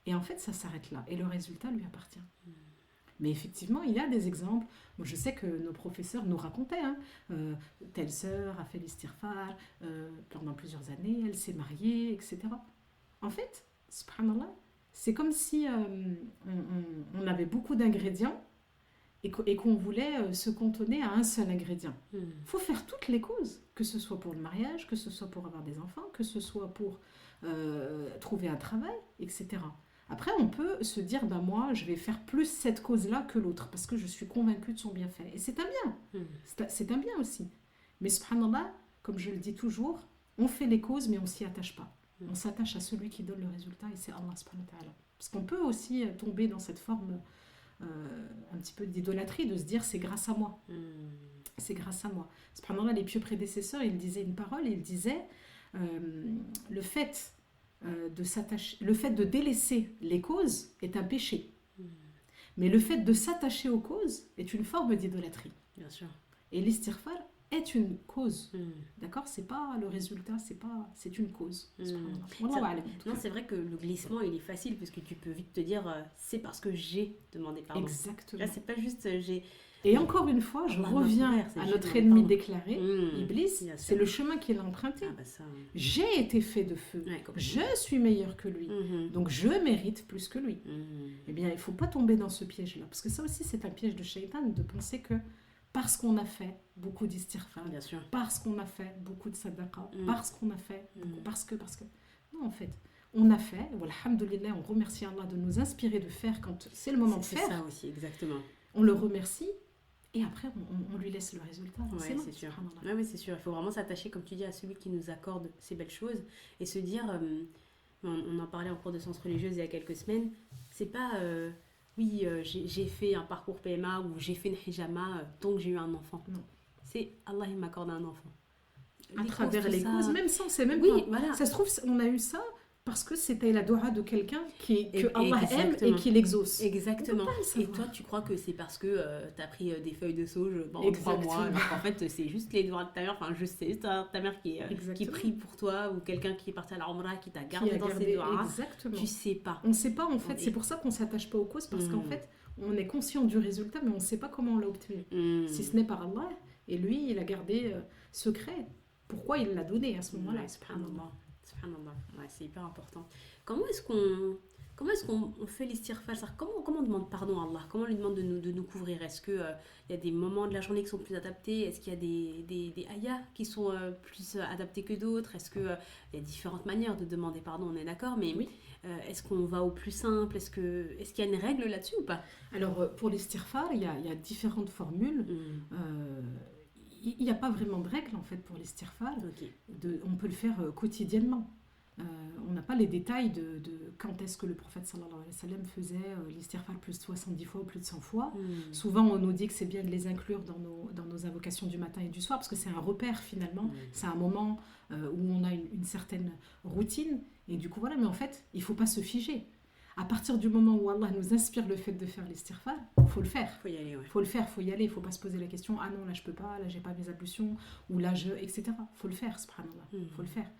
Et en fait, ça s'arrête là. Et le résultat lui appartient. Mais effectivement, il y a des exemples. Moi, je sais que nos professeurs nous racontaient. Telle sœur a fait l'istighfar pendant plusieurs années, elle s'est mariée, etc. En fait, subhanallah, c'est comme si on avait beaucoup d'ingrédients et qu'on voulait se cantonner à un seul ingrédient. Il faut faire toutes les causes, que ce soit pour le mariage, que ce soit pour avoir des enfants, que ce soit pour trouver un travail, etc. Après, on peut se dire, moi, je vais faire plus cette cause-là que l'autre, parce que je suis convaincue de son bienfait. Et c'est un bien. C'est un bien aussi. Mais subhanallah, comme je le dis toujours, on fait les causes, mais on ne s'y attache pas. On s'attache à celui qui donne le résultat, et c'est Allah subhanahu wa ta'ala. Parce qu'on peut aussi tomber dans cette forme un petit peu d'idolâtrie, de se dire, c'est grâce à moi. C'est grâce à moi. Subhanallah, les pieux prédécesseurs, ils disaient une parole, ils disaient, le fait de délaisser les causes est un péché. Mais le fait de s'attacher aux causes est une forme d'idolâtrie. Bien sûr. Et l'istighfar est une cause. D'accord ? C'est pas le résultat, c'est une cause. Non, c'est vrai que le glissement, il est facile parce que tu peux vite te dire c'est parce que j'ai demandé pardon. Exactement. Là, c'est pas juste j'ai. Et encore une fois, je reviens à notre ennemi déclaré, Iblis, c'est le chemin qu'il a emprunté. J'ai été fait de feu, je suis meilleur que lui, donc je mérite plus que lui. Eh bien, il ne faut pas tomber dans ce piège-là, parce que ça aussi, c'est un piège de shaitan, de penser que parce qu'on a fait beaucoup d'istighfar, parce qu'on a fait beaucoup de sadaqa, parce qu'on a fait beaucoup, parce que... Non, en fait, on a fait, alhamdoulilah, on remercie Allah de nous inspirer de faire quand c'est le moment de faire. C'est ça aussi, exactement. On le remercie. Et après, on lui laisse le résultat. Ouais, c'est sûr. Ouais, mais c'est sûr. Il faut vraiment s'attacher, comme tu dis, à celui qui nous accorde ces belles choses et se dire, on en parlait en cours de sciences religieuses il y a quelques semaines, c'est pas, j'ai fait un parcours PMA ou j'ai fait une hijama tant que j'ai eu un enfant. Non. C'est Allah, il m'accorde un enfant. À travers les causes, même sans, c'est même pas. Voilà. Ça se trouve, on a eu ça parce que c'était la doua de quelqu'un que Allah aime et qui l'exauce. Exactement. Et toi, tu crois que c'est parce que tu as pris des feuilles de sauge pendant 3 mois. Alors en fait, c'est juste les doigts de ta mère. Enfin, je sais, ta mère qui prie pour toi ou quelqu'un qui est parti à la Umrah qui t'a gardé dans ses doigts. Exactement. Tu sais pas. On ne sait pas en fait. C'est pour ça qu'on ne s'attache pas aux causes parce qu'en fait, on est conscient du résultat, mais on ne sait pas comment on l'a obtenu. Si ce n'est par Allah. Et lui, il a gardé secret. Pourquoi il l'a donné à ce moment-là, subhanallah. Ouais, c'est hyper important. Comment est-ce qu'on fait l'istighfar? Comment on demande pardon à Allah? Comment on lui demande de nous couvrir? Est-ce qu'il y a des moments de la journée qui sont plus adaptés? Est-ce qu'il y a des ayats qui sont plus adaptés que d'autres? Est-ce qu'il y a différentes manières de demander pardon? On est d'accord, mais oui. Est-ce qu'on va au plus simple? Est-ce qu'il y a une règle là-dessus ou pas? Alors, pour l'istighfar, il y a différentes formules. Il n'y a pas vraiment de règle en fait pour l'istighfar. On peut le faire quotidiennement. On n'a pas les détails de quand est-ce que le prophète sallallahu alayhi wa sallam faisait l'istighfar plus de 70 fois ou plus de 100 fois. Souvent on nous dit que c'est bien de les inclure dans nos invocations du matin et du soir parce que c'est un repère finalement. C'est un moment où on a une certaine routine et du coup voilà, mais en fait il ne faut pas se figer. À partir du moment où Allah nous inspire le fait de faire l'istighfar, il faut le faire. Faut y aller, ouais. Faut le faire, faut y aller. Il ne faut pas se poser la question, ah non, là je peux pas, là j'ai pas mes ablutions, ou là etc. Il faut le faire, subhanallah. Il faut le faire.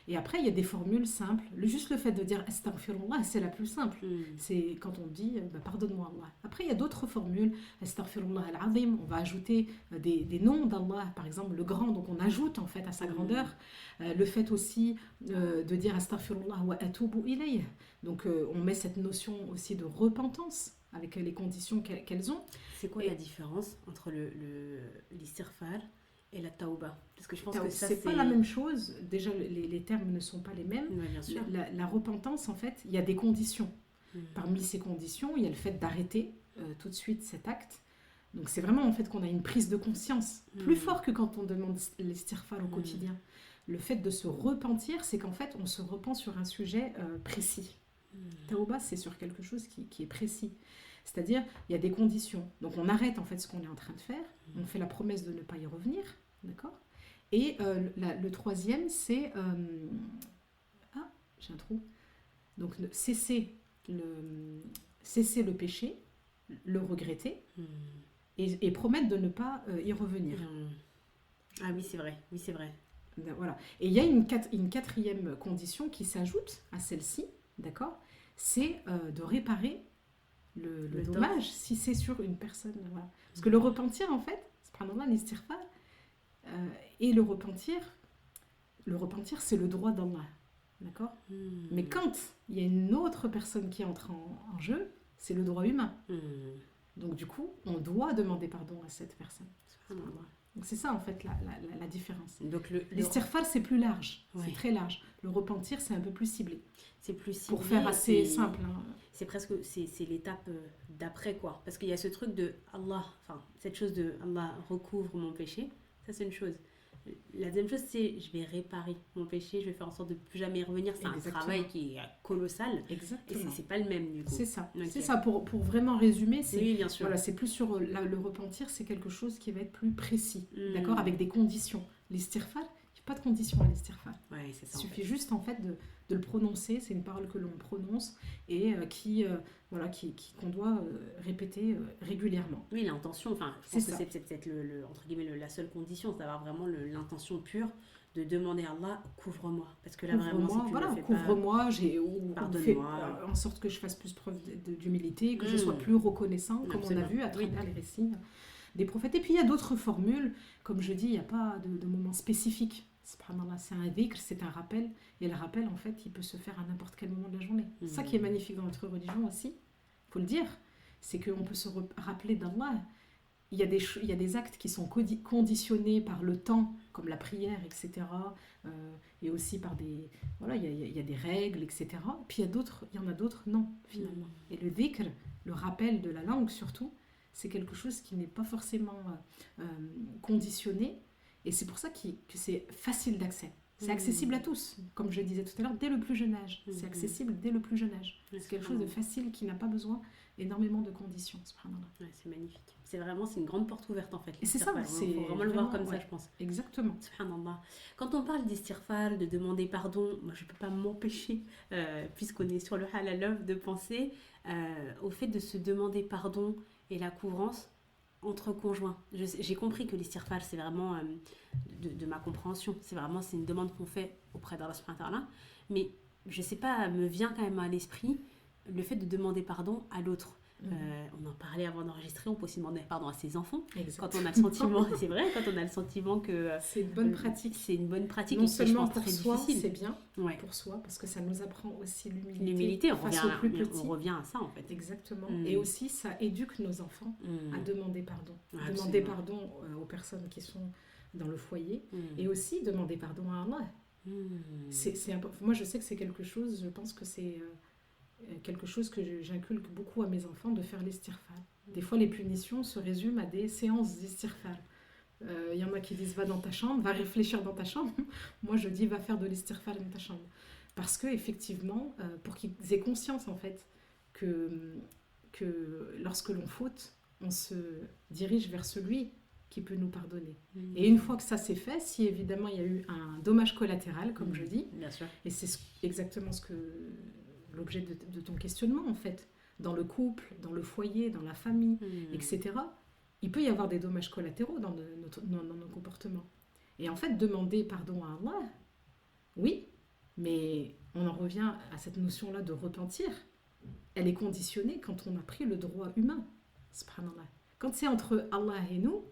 Et après, il y a des formules simples. Juste le fait de dire astaghfirullah, c'est la plus simple. C'est quand on dit pardonne-moi Allah. Après, il y a d'autres formules. Astaghfirullah al-azim, on va ajouter des noms d'Allah, par exemple le grand, donc on ajoute en fait à sa grandeur. Le fait aussi de dire astaghfirullah wa atubu ilayh. Donc on met cette notion aussi de repentance avec les conditions qu'elles ont. C'est quoi la différence entre l'istighfar et la tauba? Parce que je pense que ça c'est pas la même chose. Déjà les termes ne sont pas les mêmes. Ouais, bien sûr. La repentance en fait, il y a des conditions. Parmi ces conditions, il y a le fait d'arrêter tout de suite cet acte. Donc c'est vraiment en fait qu'on a une prise de conscience plus fort que quand on demande l'istighfar au quotidien. Le fait de se repentir, c'est qu'en fait on se repent sur un sujet précis. Tauba, c'est sur quelque chose qui est précis. C'est-à-dire, il y a des conditions. Donc on arrête en fait ce qu'on est en train de faire, on fait la promesse de ne pas y revenir, d'accord. Et le troisième, c'est... Ah, j'ai un trou. Donc cesser le péché, le regretter, et promettre de ne pas y revenir. Ah oui, c'est vrai. Oui, c'est vrai. Voilà. Et il y a une quatrième condition qui s'ajoute à celle-ci, d'accord. C'est de réparer le dommage si c'est sur une personne. Voilà. Parce que le repentir, en fait, subhanallah, l'istighfar, et le repentir, c'est le droit d'Allah. D'accord. Mais quand il y a une autre personne qui entre en jeu, c'est le droit humain. Donc du coup, on doit demander pardon à cette personne. Donc c'est ça en fait la différence. Donc l'istighfar, c'est plus large, c'est très large. Le repentir, c'est un peu plus ciblé. C'est plus ciblé. Pour faire assez simple. Hein. C'est presque, c'est l'étape d'après quoi. Parce qu'il y a ce truc de Allah, enfin cette chose de Allah recouvre mon péché, ça c'est une chose. La deuxième chose, c'est je vais réparer mon péché, je vais faire en sorte de ne plus jamais y revenir. C'est un travail qui est colossal. Exactement. Et c'est pas le même du coup. C'est ça. Okay. C'est ça, pour vraiment résumer, c'est, oui, bien sûr. Voilà, c'est plus sur le repentir, c'est quelque chose qui va être plus précis, d'accord, avec des conditions. L'istighfar, il n'y a pas de conditions à l'istighfar. Ouais, c'est ça, il suffit juste en fait de le prononcer, c'est une parole que l'on prononce et qu'on doit répéter régulièrement. Oui, l'intention, enfin, je pense que c'est peut-être entre guillemets la seule condition, c'est d'avoir vraiment l'intention pure de demander à Allah, couvre-moi. Parce que là, vraiment, si tu le fais couvre-moi, pardonne-moi. En sorte que je fasse plus preuve d'humilité, que je sois plus reconnaissant, comme on a vu à travers les récits des prophètes. Et puis, il y a d'autres formules. Comme je dis, il n'y a pas de moment spécifique. Subhanallah, c'est un dhikr, c'est un rappel. Et le rappel, en fait, il peut se faire à n'importe quel moment de la journée. Ça qui est magnifique dans notre religion aussi, il faut le dire, c'est qu'on peut se rappeler d'Allah. Il y a des actes qui sont conditionnés par le temps, comme la prière, etc. Et aussi par des... Voilà, il y a des règles, etc. Puis il y en a d'autres, non, finalement. Et le dhikr, le rappel de la langue surtout, c'est quelque chose qui n'est pas forcément conditionné. Et c'est pour ça que c'est facile d'accès. C'est accessible à tous, comme je disais tout à l'heure, dès le plus jeune âge. C'est accessible dès le plus jeune âge. C'est quelque chose de facile qui n'a pas besoin énormément de conditions. Ouais, c'est magnifique. C'est une grande porte ouverte en fait. Et c'est ça, il faut vraiment le voir comme ça, je pense. Exactement. Subhanallah. Quand on parle d'istighfar, de demander pardon, moi je ne peux pas m'empêcher, puisqu'on est sur le halal, de penser au fait de se demander pardon et la couvrance entre conjoints. J'ai compris que l'istighfar, c'est vraiment de ma compréhension. C'est une demande qu'on fait auprès d'Allah subhanahu wa ta'ala. Mais je sais pas, me vient quand même à l'esprit le fait de demander pardon à l'autre. On en parlait avant d'enregistrer, on peut aussi demander pardon à ses enfants. Exactement. Quand on a le sentiment, c'est vrai, quand on a le sentiment que c'est une bonne pratique. C'est une bonne pratique. Non seulement pour très soi, difficile. C'est bien pour soi, parce que ça nous apprend aussi l'humilité. L'humilité, on revient à ça en fait. Exactement. Et aussi, ça éduque nos enfants à demander pardon. Demander pardon aux personnes qui sont dans le foyer et aussi demander pardon à Allah. Moi, je sais que c'est quelque chose, je pense que c'est quelque chose que j'inculque beaucoup à mes enfants, de faire l'istighfar. Des fois, les punitions se résument à des séances d'istighfar. Il y en a qui disent va dans ta chambre, va réfléchir dans ta chambre. Moi, je dis va faire de l'istighfar dans ta chambre. Parce que effectivement, pour qu'ils aient conscience en fait que lorsque l'on faute, on se dirige vers celui qui peut nous pardonner. Et une fois que ça c'est fait, si évidemment il y a eu un dommage collatéral, comme je dis, bien sûr. Et c'est exactement l'objet de ton questionnement en fait, dans le couple, dans le foyer, dans la famille, etc. Il peut y avoir des dommages collatéraux dans nos comportements. Et en fait, demander pardon à Allah, oui, mais on en revient à cette notion-là de repentir. Elle est conditionnée quand on a pris le droit humain. Subhanallah. Quand c'est entre Allah et nous,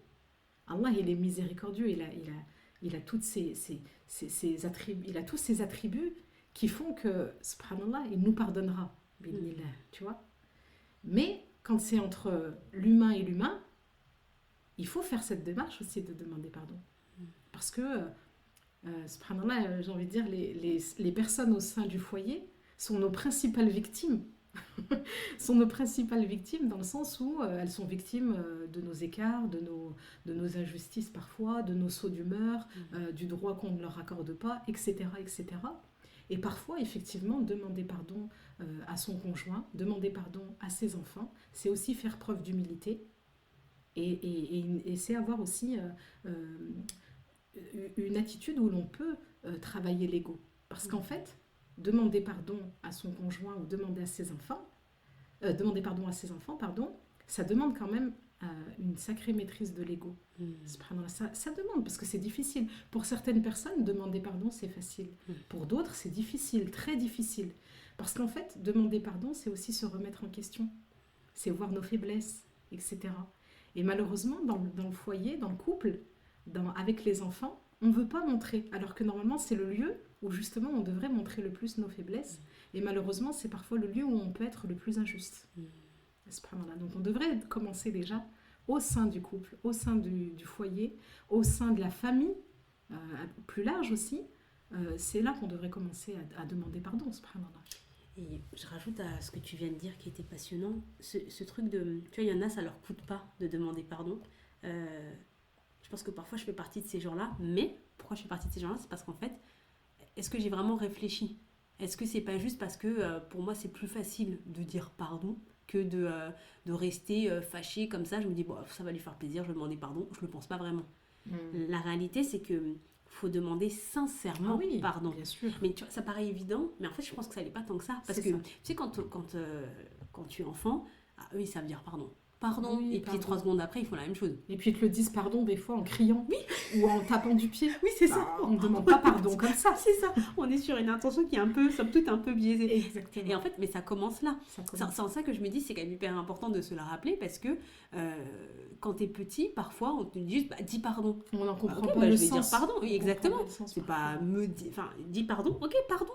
Allah il est miséricordieux, il a toutes ses attributs, il a tous ses attributs qui font que, subhanallah, il nous pardonnera, tu vois. Mais quand c'est entre l'humain et l'humain, il faut faire cette démarche aussi de demander pardon. Parce que, subhanallah, j'ai envie de dire, les personnes au sein du foyer sont nos principales victimes. Sont nos principales victimes dans le sens où elles sont victimes de nos écarts, de nos injustices parfois, de nos sauts d'humeur, du droit qu'on ne leur accorde pas, etc., etc. Et parfois, effectivement, demander pardon à son conjoint, demander pardon à ses enfants, c'est aussi faire preuve d'humilité. Et c'est avoir aussi une attitude où l'on peut travailler l'ego. Parce qu'en fait, demander pardon à son conjoint ou demander pardon à ses enfants, ça demande quand même une sacrée maîtrise de l'ego. Subhanallah, ça demande, parce que c'est difficile. Pour certaines personnes, demander pardon, c'est facile. Pour d'autres, c'est difficile, très difficile. Parce qu'en fait, demander pardon, c'est aussi se remettre en question. C'est voir nos faiblesses, etc. Et malheureusement, dans le foyer, dans le couple, avec les enfants, on ne veut pas montrer. Alors que normalement, c'est le lieu où justement on devrait montrer le plus nos faiblesses. Et malheureusement, c'est parfois le lieu où on peut être le plus injuste. Donc on devrait commencer déjà au sein du couple, au sein du foyer, au sein de la famille, plus large aussi. C'est là qu'on devrait commencer à demander pardon, subhanallah. Et je rajoute à ce que tu viens de dire qui était passionnant, ce truc de... Tu vois, il y en a, ça leur coûte pas de demander pardon. Je pense que parfois je fais partie de ces gens-là, mais pourquoi je fais partie de ces gens-là, c'est parce qu'en fait, est-ce que j'ai vraiment réfléchi ? Est-ce que c'est pas juste parce que pour moi c'est plus facile de dire pardon que de rester fâché comme ça ? Je me dis, bon, ça va lui faire plaisir, je vais demander pardon. Je le pense pas vraiment. La réalité, c'est que faut demander sincèrement pardon. Bien sûr. Mais tu vois, ça paraît évident, mais en fait, je pense que ça n'est pas tant que ça. Parce que, tu sais, quand tu es enfant, eux, ils savent dire pardon. Pardon, Oui, et puis 3 secondes après, ils font la même chose. Et puis ils te le disent pardon des fois en criant ou en tapant du pied. Oui, c'est ça. On ne demande pas pardon comme ça. C'est ça. On est sur une intention qui est un peu, somme toute, un peu biaisée. Exactement. Et en fait, mais ça commence là. C'est en ça que je me dis, c'est quand même hyper important de se la rappeler parce que quand t'es petit, parfois, on te dit juste, dis pardon. On n'en comprend Okay, pas le je vais sens. dire pardon, oui, exactement. C'est pas dis pardon, ok, pardon.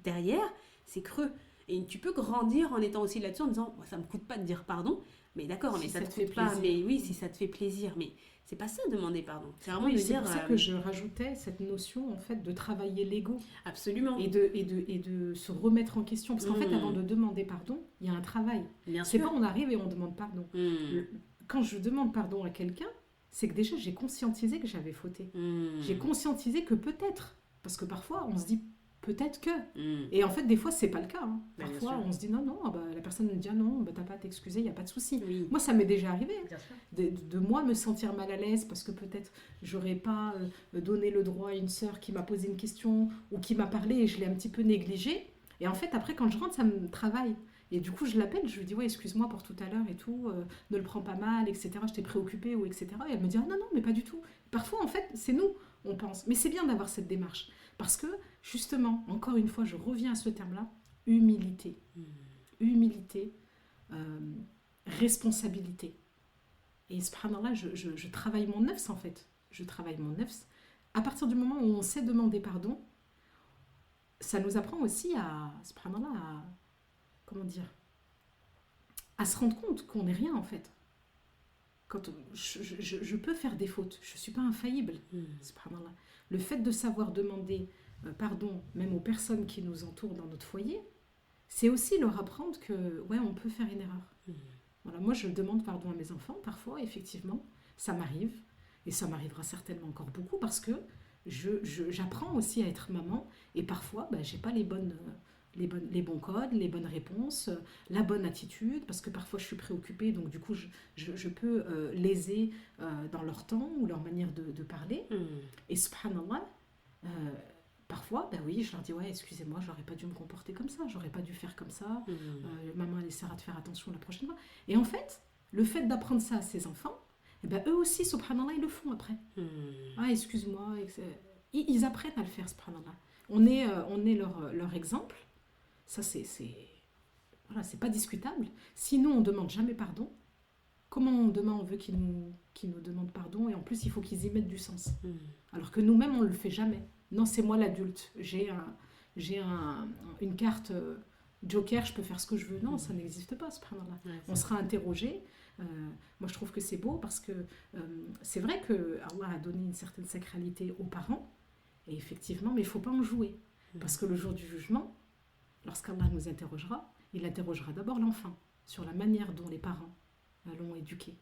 Derrière, c'est creux. Et tu peux grandir en étant aussi là-dessus en disant, ça me coûte pas de dire pardon. Mais d'accord, si mais ça te fait coûte pas. plaisir. Mais oui, si ça te fait plaisir. Mais c'est pas ça, demander pardon. C'est vraiment de c'est dire. pour ça que je rajoutais cette notion en fait de travailler l'ego. Absolument. Et de se remettre en question. Parce qu'en fait, avant de demander pardon, il y a un travail. Bien C'est sûr. pas on arrive et on demande pardon. Quand je demande pardon à quelqu'un, c'est que déjà j'ai conscientisé que j'avais fauté. J'ai conscientisé que peut-être, parce que parfois on se dit peut-être que. Et en fait, des fois, c'est pas le cas. Hein. Parfois, on se dit non, la personne me dit non, t'as pas à t'excuser, il n'y a pas de souci. Oui. Moi, ça m'est déjà arrivé Bien sûr. de moi me sentir mal à l'aise parce que peut-être j'aurais pas donné le droit à une sœur qui m'a posé une question ou qui m'a parlé et je l'ai un petit peu négligée. Et en fait, après, quand je rentre, ça me travaille. Et du coup, je l'appelle, je lui dis ouais, excuse-moi pour tout à l'heure et tout, ne le prends pas mal, etc. J'étais préoccupée ou etc. Et elle me dit non, mais pas du tout. Parfois, en fait, c'est nous, on pense. Mais c'est bien d'avoir cette démarche. Parce que, justement, encore une fois, je reviens à ce terme-là, humilité. Humilité, responsabilité. Et subhanallah, je travaille mon nefs en fait. Je travaille mon nefs. À partir du moment où on sait demander pardon, ça nous apprend aussi à, subhanallah, à se rendre compte qu'on n'est rien en fait. Quand je peux faire des fautes, je ne suis pas infaillible, subhanallah. Le fait de savoir demander pardon, même aux personnes qui nous entourent dans notre foyer, c'est aussi leur apprendre que, ouais, on peut faire une erreur. Voilà, moi, je demande pardon à mes enfants, parfois, effectivement, ça m'arrive, et ça m'arrivera certainement encore beaucoup, parce que j'apprends aussi à être maman, et parfois, j'ai pas les bons codes, les bonnes réponses, la bonne attitude, parce que parfois je suis préoccupée, donc du coup je peux léser dans leur temps ou leur manière de parler. Et subhanallah, parfois, oui, je leur dis ouais, excusez-moi, j'aurais pas dû me comporter comme ça, j'aurais pas dû faire comme ça, maman elle essaiera de faire attention la prochaine fois. Et en fait, le fait d'apprendre ça à ses enfants, eux aussi, subhanallah, ils le font après. Ah, excuse-moi, ils apprennent à le faire, subhanallah. On est leur exemple. Ça, voilà, c'est pas discutable. Sinon, on ne demande jamais pardon. Comment demain on veut qu'ils nous demandent pardon? Et en plus, il faut qu'ils y mettent du sens. Alors que nous-mêmes, on ne le fait jamais. Non, c'est moi l'adulte. J'ai une carte joker, je peux faire ce que je veux. Non, ça n'existe pas, subhanallah. Ouais, on sera interrogé. Moi, je trouve que c'est beau parce que c'est vrai que Allah a donné une certaine sacralité aux parents. Et effectivement, mais il ne faut pas en jouer. Parce que le jour du jugement, lorsqu'Allah nous interrogera, il interrogera d'abord l'enfant sur la manière dont les parents l'ont éduqué.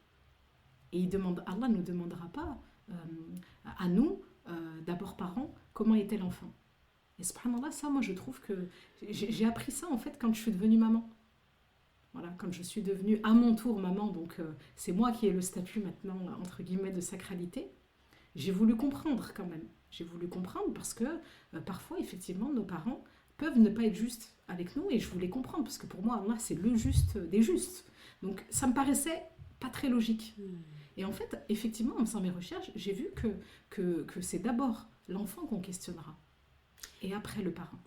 Et Allah ne nous demandera pas à nous, d'abord parents, comment était l'enfant. Et subhanallah, ça, moi, je trouve que j'ai appris ça, en fait, quand je suis devenue maman. Voilà, quand je suis devenue à mon tour maman, donc c'est moi qui ai le statut maintenant, entre guillemets, de sacralité, j'ai voulu comprendre quand même. J'ai voulu comprendre parce que parfois, effectivement, nos parents peuvent ne pas être justes avec nous et je voulais comprendre parce que pour moi, Allah, c'est le juste des justes. Donc ça me paraissait pas très logique. Et en fait, effectivement, en faisant mes recherches, j'ai vu que c'est d'abord l'enfant qu'on questionnera et après le parent.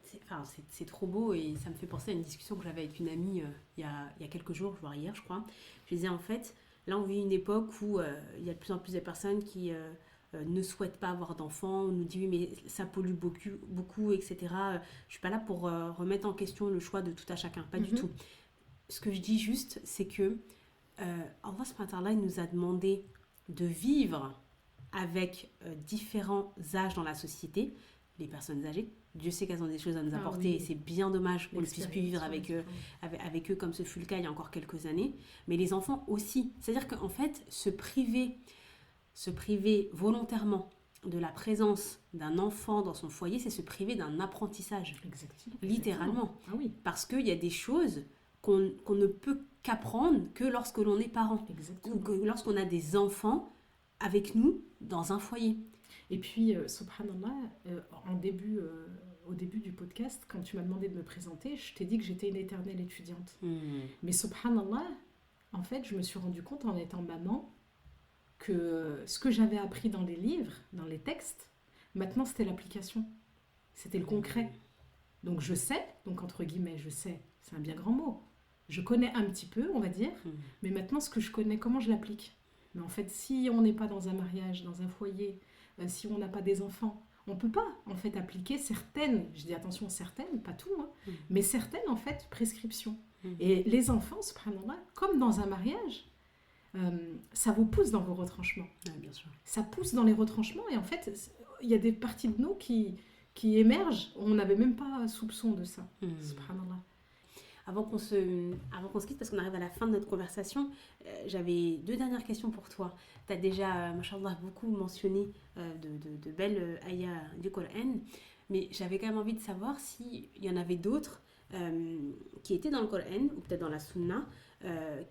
C'est trop beau et ça me fait penser à une discussion que j'avais avec une amie il y a quelques jours, voire hier, je crois. Je disais en fait, là on vit une époque où il y a de plus en plus de personnes qui ne souhaitent pas avoir d'enfants. On nous dit oui, mais ça pollue beaucoup, beaucoup etc. Je suis pas là pour remettre en question le choix de tout à chacun, pas du tout. Ce que je dis juste, c'est que Allah subhanahu wa ta'ala, il nous a demandé de vivre avec différents âges dans la société. Les personnes âgées, Dieu sait qu'elles ont des choses à nous apporter et c'est bien dommage qu'on ne puisse plus vivre avec eux comme ce fut le cas il y a encore quelques années. Mais les enfants aussi. C'est-à-dire qu'en fait, se priver volontairement de la présence d'un enfant dans son foyer, c'est se priver d'un apprentissage. Exactement. Littéralement. Ah oui. Parce qu'il y a des choses qu'on ne peut qu'apprendre que lorsque l'on est parent. Exactement. Ou que lorsqu'on a des enfants avec nous dans un foyer. Et puis, subhanallah, au début du podcast, quand tu m'as demandé de me présenter, je t'ai dit que j'étais une éternelle étudiante. Mais subhanallah, en fait, je me suis rendu compte en étant maman que ce que j'avais appris dans les livres, dans les textes, maintenant c'était l'application. C'était le concret. Donc je sais, donc entre guillemets, je sais, c'est un bien grand mot. Je connais un petit peu, on va dire, mais maintenant ce que je connais, comment je l'applique? Mais en fait, si on n'est pas dans un mariage, dans un foyer, si on n'a pas des enfants, on ne peut pas en fait appliquer certaines, je dis attention certaines, pas tout, mais certaines en fait prescriptions. Et les enfants, subhanallah, comme dans un mariage, ça vous pousse dans vos retranchements. Bien sûr. Ça pousse dans les retranchements et en fait, il y a des parties de nous qui émergent, on n'avait même pas soupçon de ça. Subhanallah. Avant qu'on se quitte, parce qu'on arrive à la fin de notre conversation, j'avais 2 dernières questions pour toi. Tu as déjà, machallah, beaucoup mentionné de belles ayats du Coran, mais j'avais quand même envie de savoir s'il y en avait d'autres qui étaient dans le Coran, ou peut-être dans la Sunna,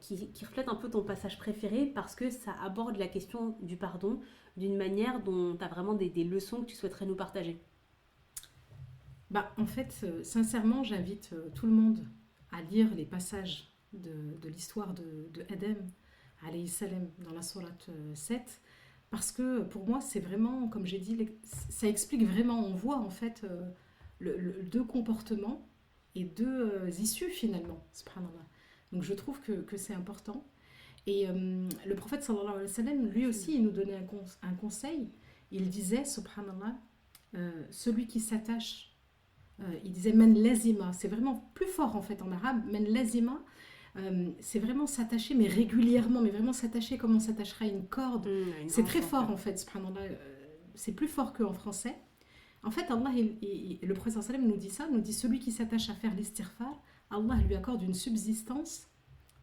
qui reflètent un peu ton passage préféré, parce que ça aborde la question du pardon d'une manière dont tu as vraiment des leçons que tu souhaiterais nous partager. En fait, sincèrement, j'invite tout le monde à lire les passages de l'histoire de Adam, alayhi salam, dans la sourate 7, parce que pour moi, c'est vraiment, comme j'ai dit, ça explique vraiment, on voit en fait 2 comportements et 2 issues finalement, subhanallah. Donc je trouve que c'est important. Et le prophète sallallahu alayhi wa sallam, lui aussi, il nous donnait un conseil. Il disait, subhanallah, celui qui s'attache, il disait men lazima, c'est vraiment plus fort en fait en arabe, men lazima, c'est vraiment s'attacher, mais régulièrement, mais vraiment s'attacher comme on s'attachera à une corde. C'est très fort en fait, subhanallah, c'est plus fort qu'en français. En fait, Allah, le prophète sallam nous dit ça, nous dit celui qui s'attache à faire l'istighfar, Allah lui accorde une subsistance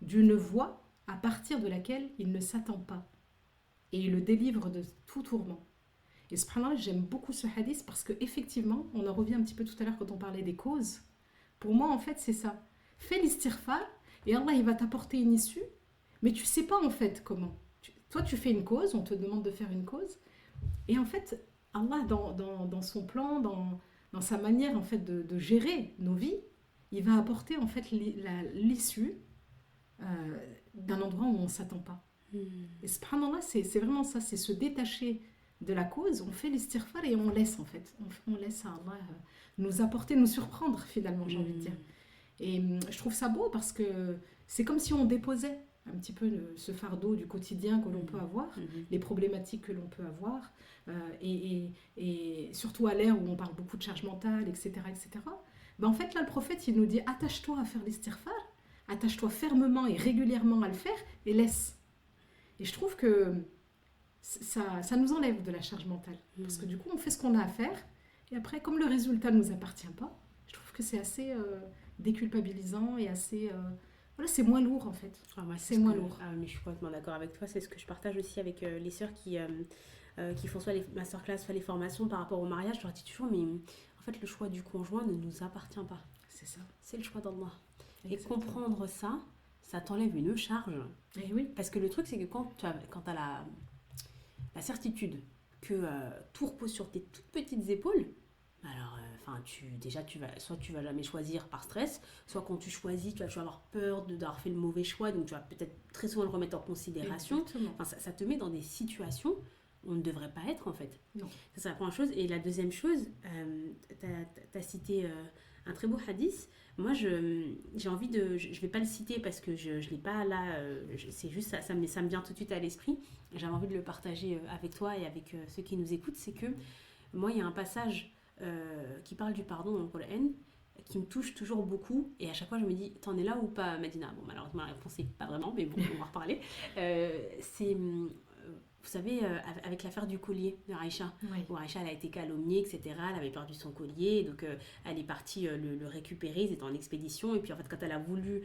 d'une voie à partir de laquelle il ne s'attend pas. Et il le délivre de tout tourment. Et subhanallah, j'aime beaucoup ce hadith parce qu'effectivement, on en revient un petit peu tout à l'heure quand on parlait des causes. Pour moi, en fait, c'est ça. Fais l'istighfar et Allah, il va t'apporter une issue, mais tu ne sais pas en fait comment. Toi, tu fais une cause, on te demande de faire une cause, et en fait, Allah, dans son plan, dans sa manière en fait de gérer nos vies, il va apporter en fait l'issue d'un endroit où on ne s'attend pas. Et subhanallah, c'est vraiment ça, c'est se détacher de la cause, on fait l'istighfar et on laisse en fait, on laisse à Allah nous apporter, nous surprendre finalement, j'ai envie de dire. Et je trouve ça beau parce que c'est comme si on déposait un petit peu ce fardeau du quotidien que l'on peut avoir, les problématiques que l'on peut avoir, et surtout à l'ère où on parle beaucoup de charge mentale, etc. etc. En fait là le prophète il nous dit attache-toi à faire l'istighfar, attache-toi fermement et régulièrement à le faire et laisse. Et je trouve que ça nous enlève de la charge mentale. Parce que du coup, on fait ce qu'on a à faire. Et après, comme le résultat ne nous appartient pas, je trouve que c'est assez déculpabilisant et assez... voilà, c'est moins lourd en fait. C'est moins lourd. Mais je suis complètement d'accord avec toi. C'est ce que je partage aussi avec les sœurs qui font soit les masterclass, soit les formations par rapport au mariage. Je leur dis toujours, mais en fait, le choix du conjoint ne nous appartient pas. C'est ça. C'est le choix d'Allah. Et Exactement. comprendre ça, ça t'enlève une charge. Et oui. Parce que le truc, c'est que quand tu as la certitude que tout repose sur tes toutes petites épaules, alors, soit tu vas jamais choisir par stress, soit quand tu choisis, tu vas avoir peur d'avoir fait le mauvais choix, donc tu vas peut-être très souvent le remettre en considération. Exactement. Enfin, ça te met dans des situations où on ne devrait pas être, en fait. Non. Ça, c'est la première chose. Et la deuxième chose, tu as cité un très beau hadith. Moi, j'ai envie de... Je ne vais pas le citer parce que je ne l'ai pas là. C'est juste ça me vient tout de suite à l'esprit. J'avais envie de le partager avec toi et avec ceux qui nous écoutent. C'est que moi, il y a un passage qui parle du pardon dans le Coran qui me touche toujours beaucoup. Et à chaque fois, je me dis, t'en es là ou pas, Madina? Bon, malheureusement, la réponse est pas vraiment, mais bon, on va en reparler. Vous savez, avec l'affaire du collier de Aïcha, Oui. où Aïcha elle a été calomniée, etc. Elle avait perdu son collier, donc elle est partie le récupérer, ils étaient en expédition, et puis en fait quand elle a voulu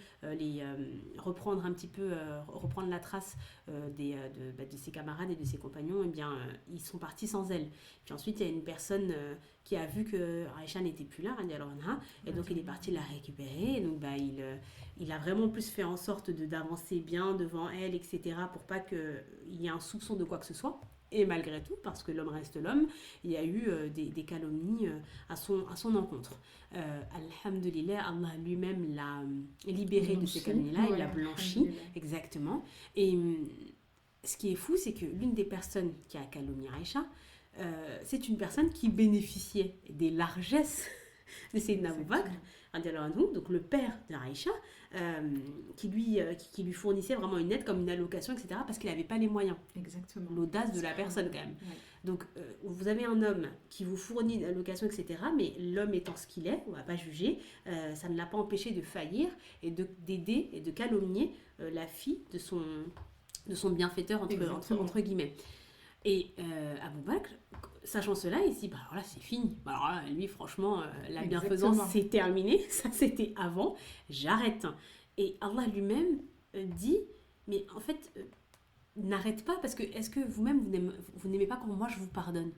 reprendre un petit peu, reprendre la trace de ses camarades et de ses compagnons, eh bien ils sont partis sans elle. Puis ensuite il y a une personne qui a vu que Aïcha n'était plus là, et donc il est parti la récupérer, et donc il a vraiment plus fait en sorte d'avancer bien devant elle, etc., pour pas qu'il y ait un soupçon de quoi que ce soit. Et malgré tout, parce que l'homme reste l'homme, il y a eu des calomnies à son encontre. Alhamdulillah, Allah lui-même l'a libéré de ces calomnies-là, il l'a blanchi, exactement. Et ce qui est fou, c'est que l'une des personnes qui a calomnié Aïcha, c'est une personne qui bénéficiait des largesses de Sayyidina Abu Bakr, donc le père de Aïcha, qui lui fournissait vraiment une aide comme une allocation, etc., parce qu'il n'avait pas les moyens. Exactement. L'audace de la personne quand même. Ouais. Donc vous avez un homme qui vous fournit une allocation, etc., mais l'homme étant ce qu'il est, on ne va pas juger, ça ne l'a pas empêché de faillir et d'aider et de calomnier la fille de son bienfaiteur, entre guillemets. Et Abu Bakr, sachant cela, il se dit, bah alors là c'est fini. Bah alors là, lui franchement, la bienfaisance c'est terminé, ça c'était avant, j'arrête. Et Allah lui-même dit, mais en fait, n'arrête pas, parce que est-ce que vous-même vous n'aimez pas quand moi je vous pardonne?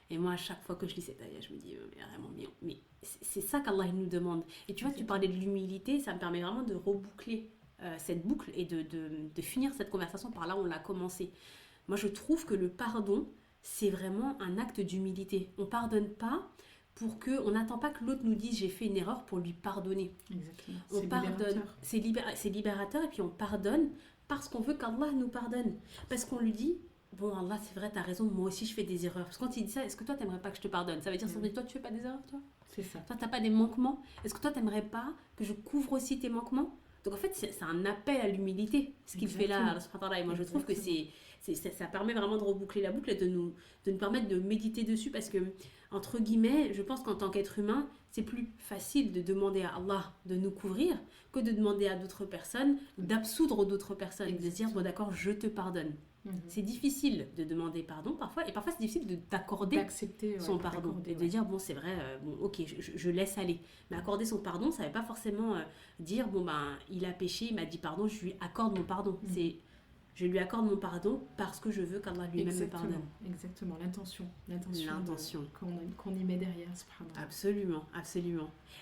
Et moi à chaque fois que je lis cette ayah, je me dis, mais vraiment, mais c'est ça qu'Allah il nous demande. Et tu vois, tu parlais de l'humilité, ça me permet vraiment de reboucler cette boucle et de finir cette conversation par là où on l'a commencé. Moi, je trouve que le pardon, c'est vraiment un acte d'humilité. On ne pardonne pas on n'attend pas que l'autre nous dise j'ai fait une erreur pour lui pardonner. Exactement. On pardonne, c'est libérateur, et puis on pardonne parce qu'on veut qu'Allah nous pardonne. Parce qu'on lui dit, bon Allah, c'est vrai, t'as raison, moi aussi je fais des erreurs. Parce que quand il dit ça, est-ce que toi t'aimerais pas que je te pardonne? Ça veut dire, toi tu fais pas des erreurs, toi? C'est ça. Toi t'as pas des manquements? Est-ce que toi t'aimerais pas que je couvre aussi tes manquements? Donc en fait, c'est un appel à l'humilité, ce qu'il fait là. Et moi je trouve que ça permet vraiment de reboucler la boucle et de nous permettre de méditer dessus, parce que, entre guillemets, je pense qu'en tant qu'être humain, c'est plus facile de demander à Allah de nous couvrir que de demander à d'autres personnes d'absoudre d'autres personnes. Exactement. De se dire, bon d'accord, je te pardonne. C'est difficile de demander pardon parfois, et parfois c'est difficile d'accepter son pardon, et de dire bon c'est vrai, ok, je laisse aller. Mais accorder son pardon, ça ne veut pas forcément dire bon ben il a péché, il m'a dit pardon, je lui accorde mon pardon. C'est je lui accorde mon pardon parce que je veux qu'Allah lui-même me pardonne. Exactement, l'intention qu'on y met derrière. Absolument.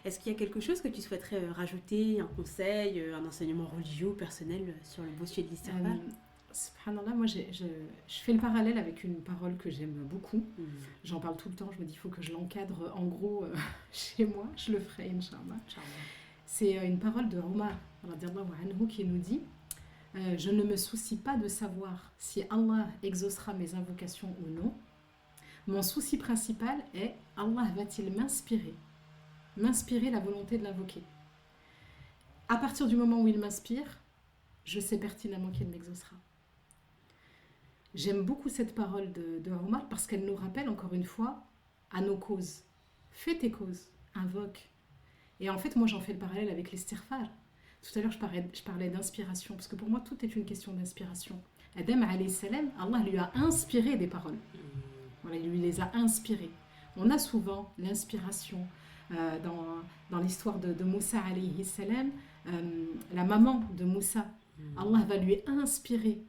Est-ce qu'il y a quelque chose que tu souhaiterais rajouter, un conseil, un enseignement religieux, personnel sur le beau sujet de l'istighfar? Subhanallah, moi je fais le parallèle avec une parole que j'aime beaucoup. J'en parle tout le temps, je me dis il faut que je l'encadre en gros chez moi, je le ferai Inch'Allah. C'est une parole de Omar qui nous dit je ne me soucie pas de savoir si Allah exaucera mes invocations ou non. Mon souci principal est Allah va-t-il m'inspirer la volonté de l'invoquer. À partir du moment où il m'inspire, je sais pertinemment qu'il m'exaucera. J'aime beaucoup cette parole de Omar parce qu'elle nous rappelle encore une fois à nos causes. Fais tes causes, invoque. Et en fait, moi j'en fais le parallèle avec l'istighfar. Tout à l'heure, je parlais d'inspiration, parce que pour moi, tout est une question d'inspiration. Adam, alayhi salam, Allah lui a inspiré des paroles. Voilà, il lui les a inspirées. On a souvent l'inspiration dans l'histoire de Moussa, alayhi salam, la maman de Moussa. Allah va lui inspirer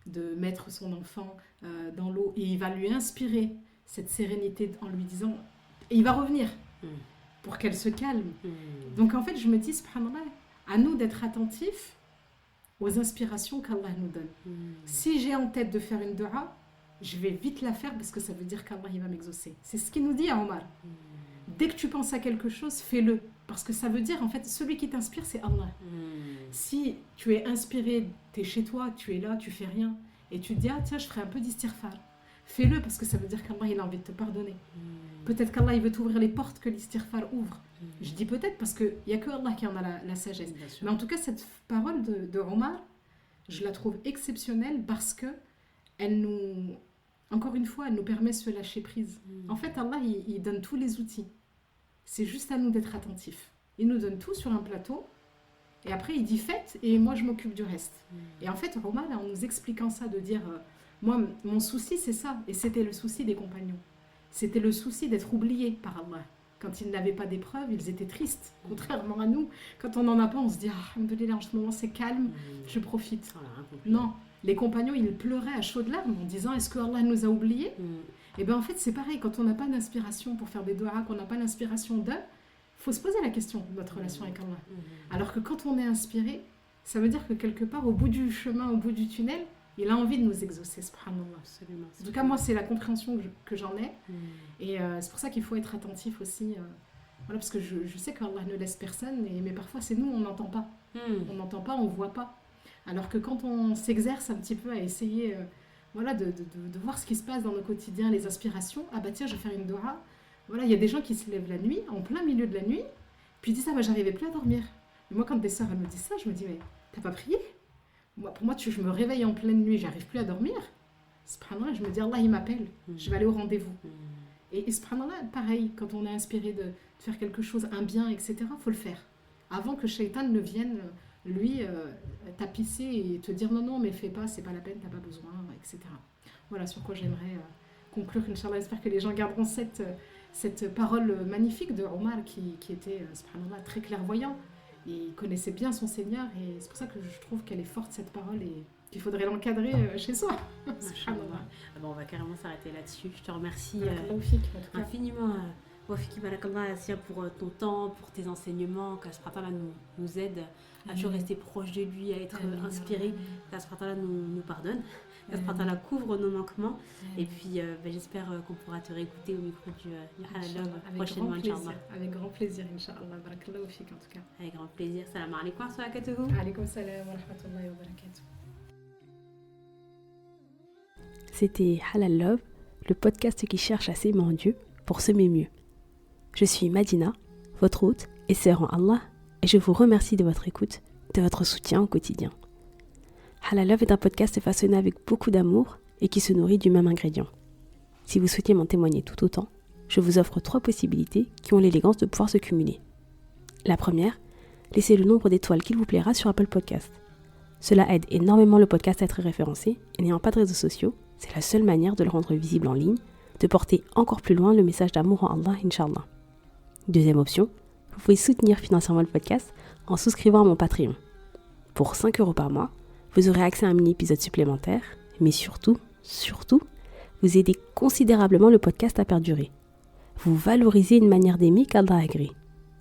de mettre son enfant dans l'eau, et il va lui inspirer cette sérénité en lui disant et il va revenir pour qu'elle se calme. Donc en fait, je me dis, subhanallah, à nous d'être attentifs aux inspirations qu'Allah nous donne. Si j'ai en tête de faire une dua, je vais vite la faire parce que ça veut dire qu'Allah il va m'exaucer. C'est ce qu'il nous dit à Omar. Dès que tu penses à quelque chose, fais-le. Parce que ça veut dire, en fait, celui qui t'inspire, c'est Allah. Si tu es inspiré, tu es chez toi, tu es là, tu fais rien, et tu te dis, ah tiens, je ferai un peu d'istighfar. Fais-le parce que ça veut dire qu'Allah il a envie de te pardonner. Peut-être qu'Allah il veut t'ouvrir les portes que l'istighfar ouvre. Je dis peut-être parce qu'il n'y a que Allah qui en a la sagesse. Mais en tout cas, cette parole de Omar, je la trouve exceptionnelle parce que elle nous, encore une fois, elle nous permet de se lâcher prise. En fait, Allah, il donne tous les outils. C'est juste à nous d'être attentifs. Il nous donne tout sur un plateau, et après, il dit faites, et moi, je m'occupe du reste. Et en fait, Omar, en nous expliquant ça, de dire, moi, mon souci, c'est ça, et c'était le souci des compagnons. C'était le souci d'être oubliés par Allah. Quand ils n'avaient pas d'épreuves, ils étaient tristes, contrairement à nous. Quand on n'en a pas, on se dit, ah, alhamdoulilah, en ce moment, c'est calme, je profite. Non. Les compagnons, ils pleuraient à chaudes larmes en disant, est-ce que Allah nous a oubliés? Et bien en fait, c'est pareil, quand on n'a pas d'inspiration pour faire des doigts, qu'on n'a pas l'inspiration d'eux, il faut se poser la question de notre relation avec Allah. Alors que quand on est inspiré, ça veut dire que quelque part, au bout du chemin, au bout du tunnel, il a envie de nous exaucer, subhanallah. Absolument. En tout cas, moi, c'est la compréhension que j'en ai. Et c'est pour ça qu'il faut être attentif aussi. Voilà, parce que je sais qu'Allah ne laisse personne, mais parfois, c'est nous, on n'entend pas. On n'entend pas, on ne voit pas. Alors que quand on s'exerce un petit peu à essayer voilà, de voir ce qui se passe dans nos quotidiens, les inspirations, ah bah tiens, je vais faire une dua. Voilà, il y a des gens qui se lèvent la nuit, en plein milieu de la nuit, puis ils disent, ah bah j'arrivais plus à dormir. Et moi, quand des sœurs elles me disent ça, je me dis, mais t'as pas prié? Pour moi, je me réveille en pleine nuit, j'arrive plus à dormir. Subhanallah, je me dis, Allah, il m'appelle, je vais aller au rendez-vous. Et subhanallah, pareil, quand on est inspiré de faire quelque chose, un bien, etc., il faut le faire. Avant que Shaitan ne vienne, lui, tapisser et te dire, non, mais fais pas, c'est pas la peine, t'as pas besoin, etc. Voilà sur quoi j'aimerais conclure, Inch'Allah. J'espère que les gens garderont cette parole magnifique de Omar qui était, subhanallah, très clairvoyant. Il connaissait bien son Seigneur et c'est pour ça que je trouve qu'elle est forte, cette parole, et qu'il faudrait l'encadrer chez soi. On va carrément s'arrêter là-dessus. Je te remercie infiniment. Wafiki barakallah Asia pour ton temps, pour tes enseignements, qu'Allah nous aide à toujours rester proche de lui, à être inspiré, qu'Allah nous pardonne, qu'Allah couvre nos manquements. Et puis j'espère qu'on pourra te réécouter au micro du Halal Love prochainement, Inch'Allah. Avec grand plaisir, Inch'Allah. Barakallah Wafik en tout cas. Avec grand plaisir. Salam alaikum wa barakatuhu. Alaykoum salam wa rahmatullahi wa barakatuh. C'était Halal Love, le podcast qui cherche à s'aimer en Dieu pour semer mieux. Je suis Madina, votre hôte et sœur en Allah, et je vous remercie de votre écoute, de votre soutien au quotidien. Halal Love est un podcast façonné avec beaucoup d'amour et qui se nourrit du même ingrédient. Si vous souhaitez m'en témoigner tout autant, je vous offre 3 possibilités qui ont l'élégance de pouvoir se cumuler. La première, laissez le nombre d'étoiles qu'il vous plaira sur Apple Podcast. Cela aide énormément le podcast à être référencé, et n'ayant pas de réseaux sociaux, c'est la seule manière de le rendre visible en ligne, de porter encore plus loin le message d'amour en Allah, Inch'Allah. Deuxième option, vous pouvez soutenir financièrement le podcast en souscrivant à mon Patreon. Pour 5 € par mois, vous aurez accès à un mini-épisode supplémentaire, mais surtout, vous aidez considérablement le podcast à perdurer. Vous valorisez une manière d'aimer qu'Allah agrée.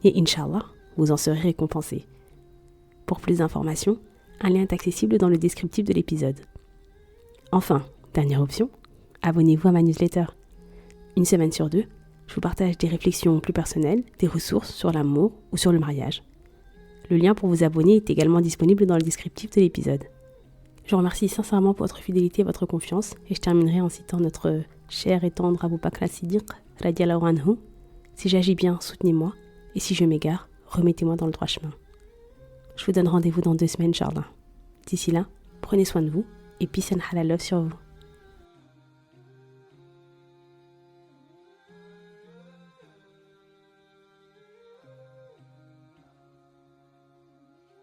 Et Inch'Allah, vous en serez récompensé. Pour plus d'informations, un lien est accessible dans le descriptif de l'épisode. Enfin, dernière option, abonnez-vous à ma newsletter. Une semaine sur 2, je vous partage des réflexions plus personnelles, des ressources sur l'amour ou sur le mariage. Le lien pour vous abonner est également disponible dans le descriptif de l'épisode. Je vous remercie sincèrement pour votre fidélité et votre confiance, et je terminerai en citant notre cher et tendre Abu Bakr as-Siddiq, radiallahu anhu. Si j'agis bien, soutenez-moi, et si je m'égare, remettez-moi dans le droit chemin. Je vous donne rendez-vous dans 2 semaines, Inch'Allah. D'ici là, prenez soin de vous, et peace and halal love sur vous.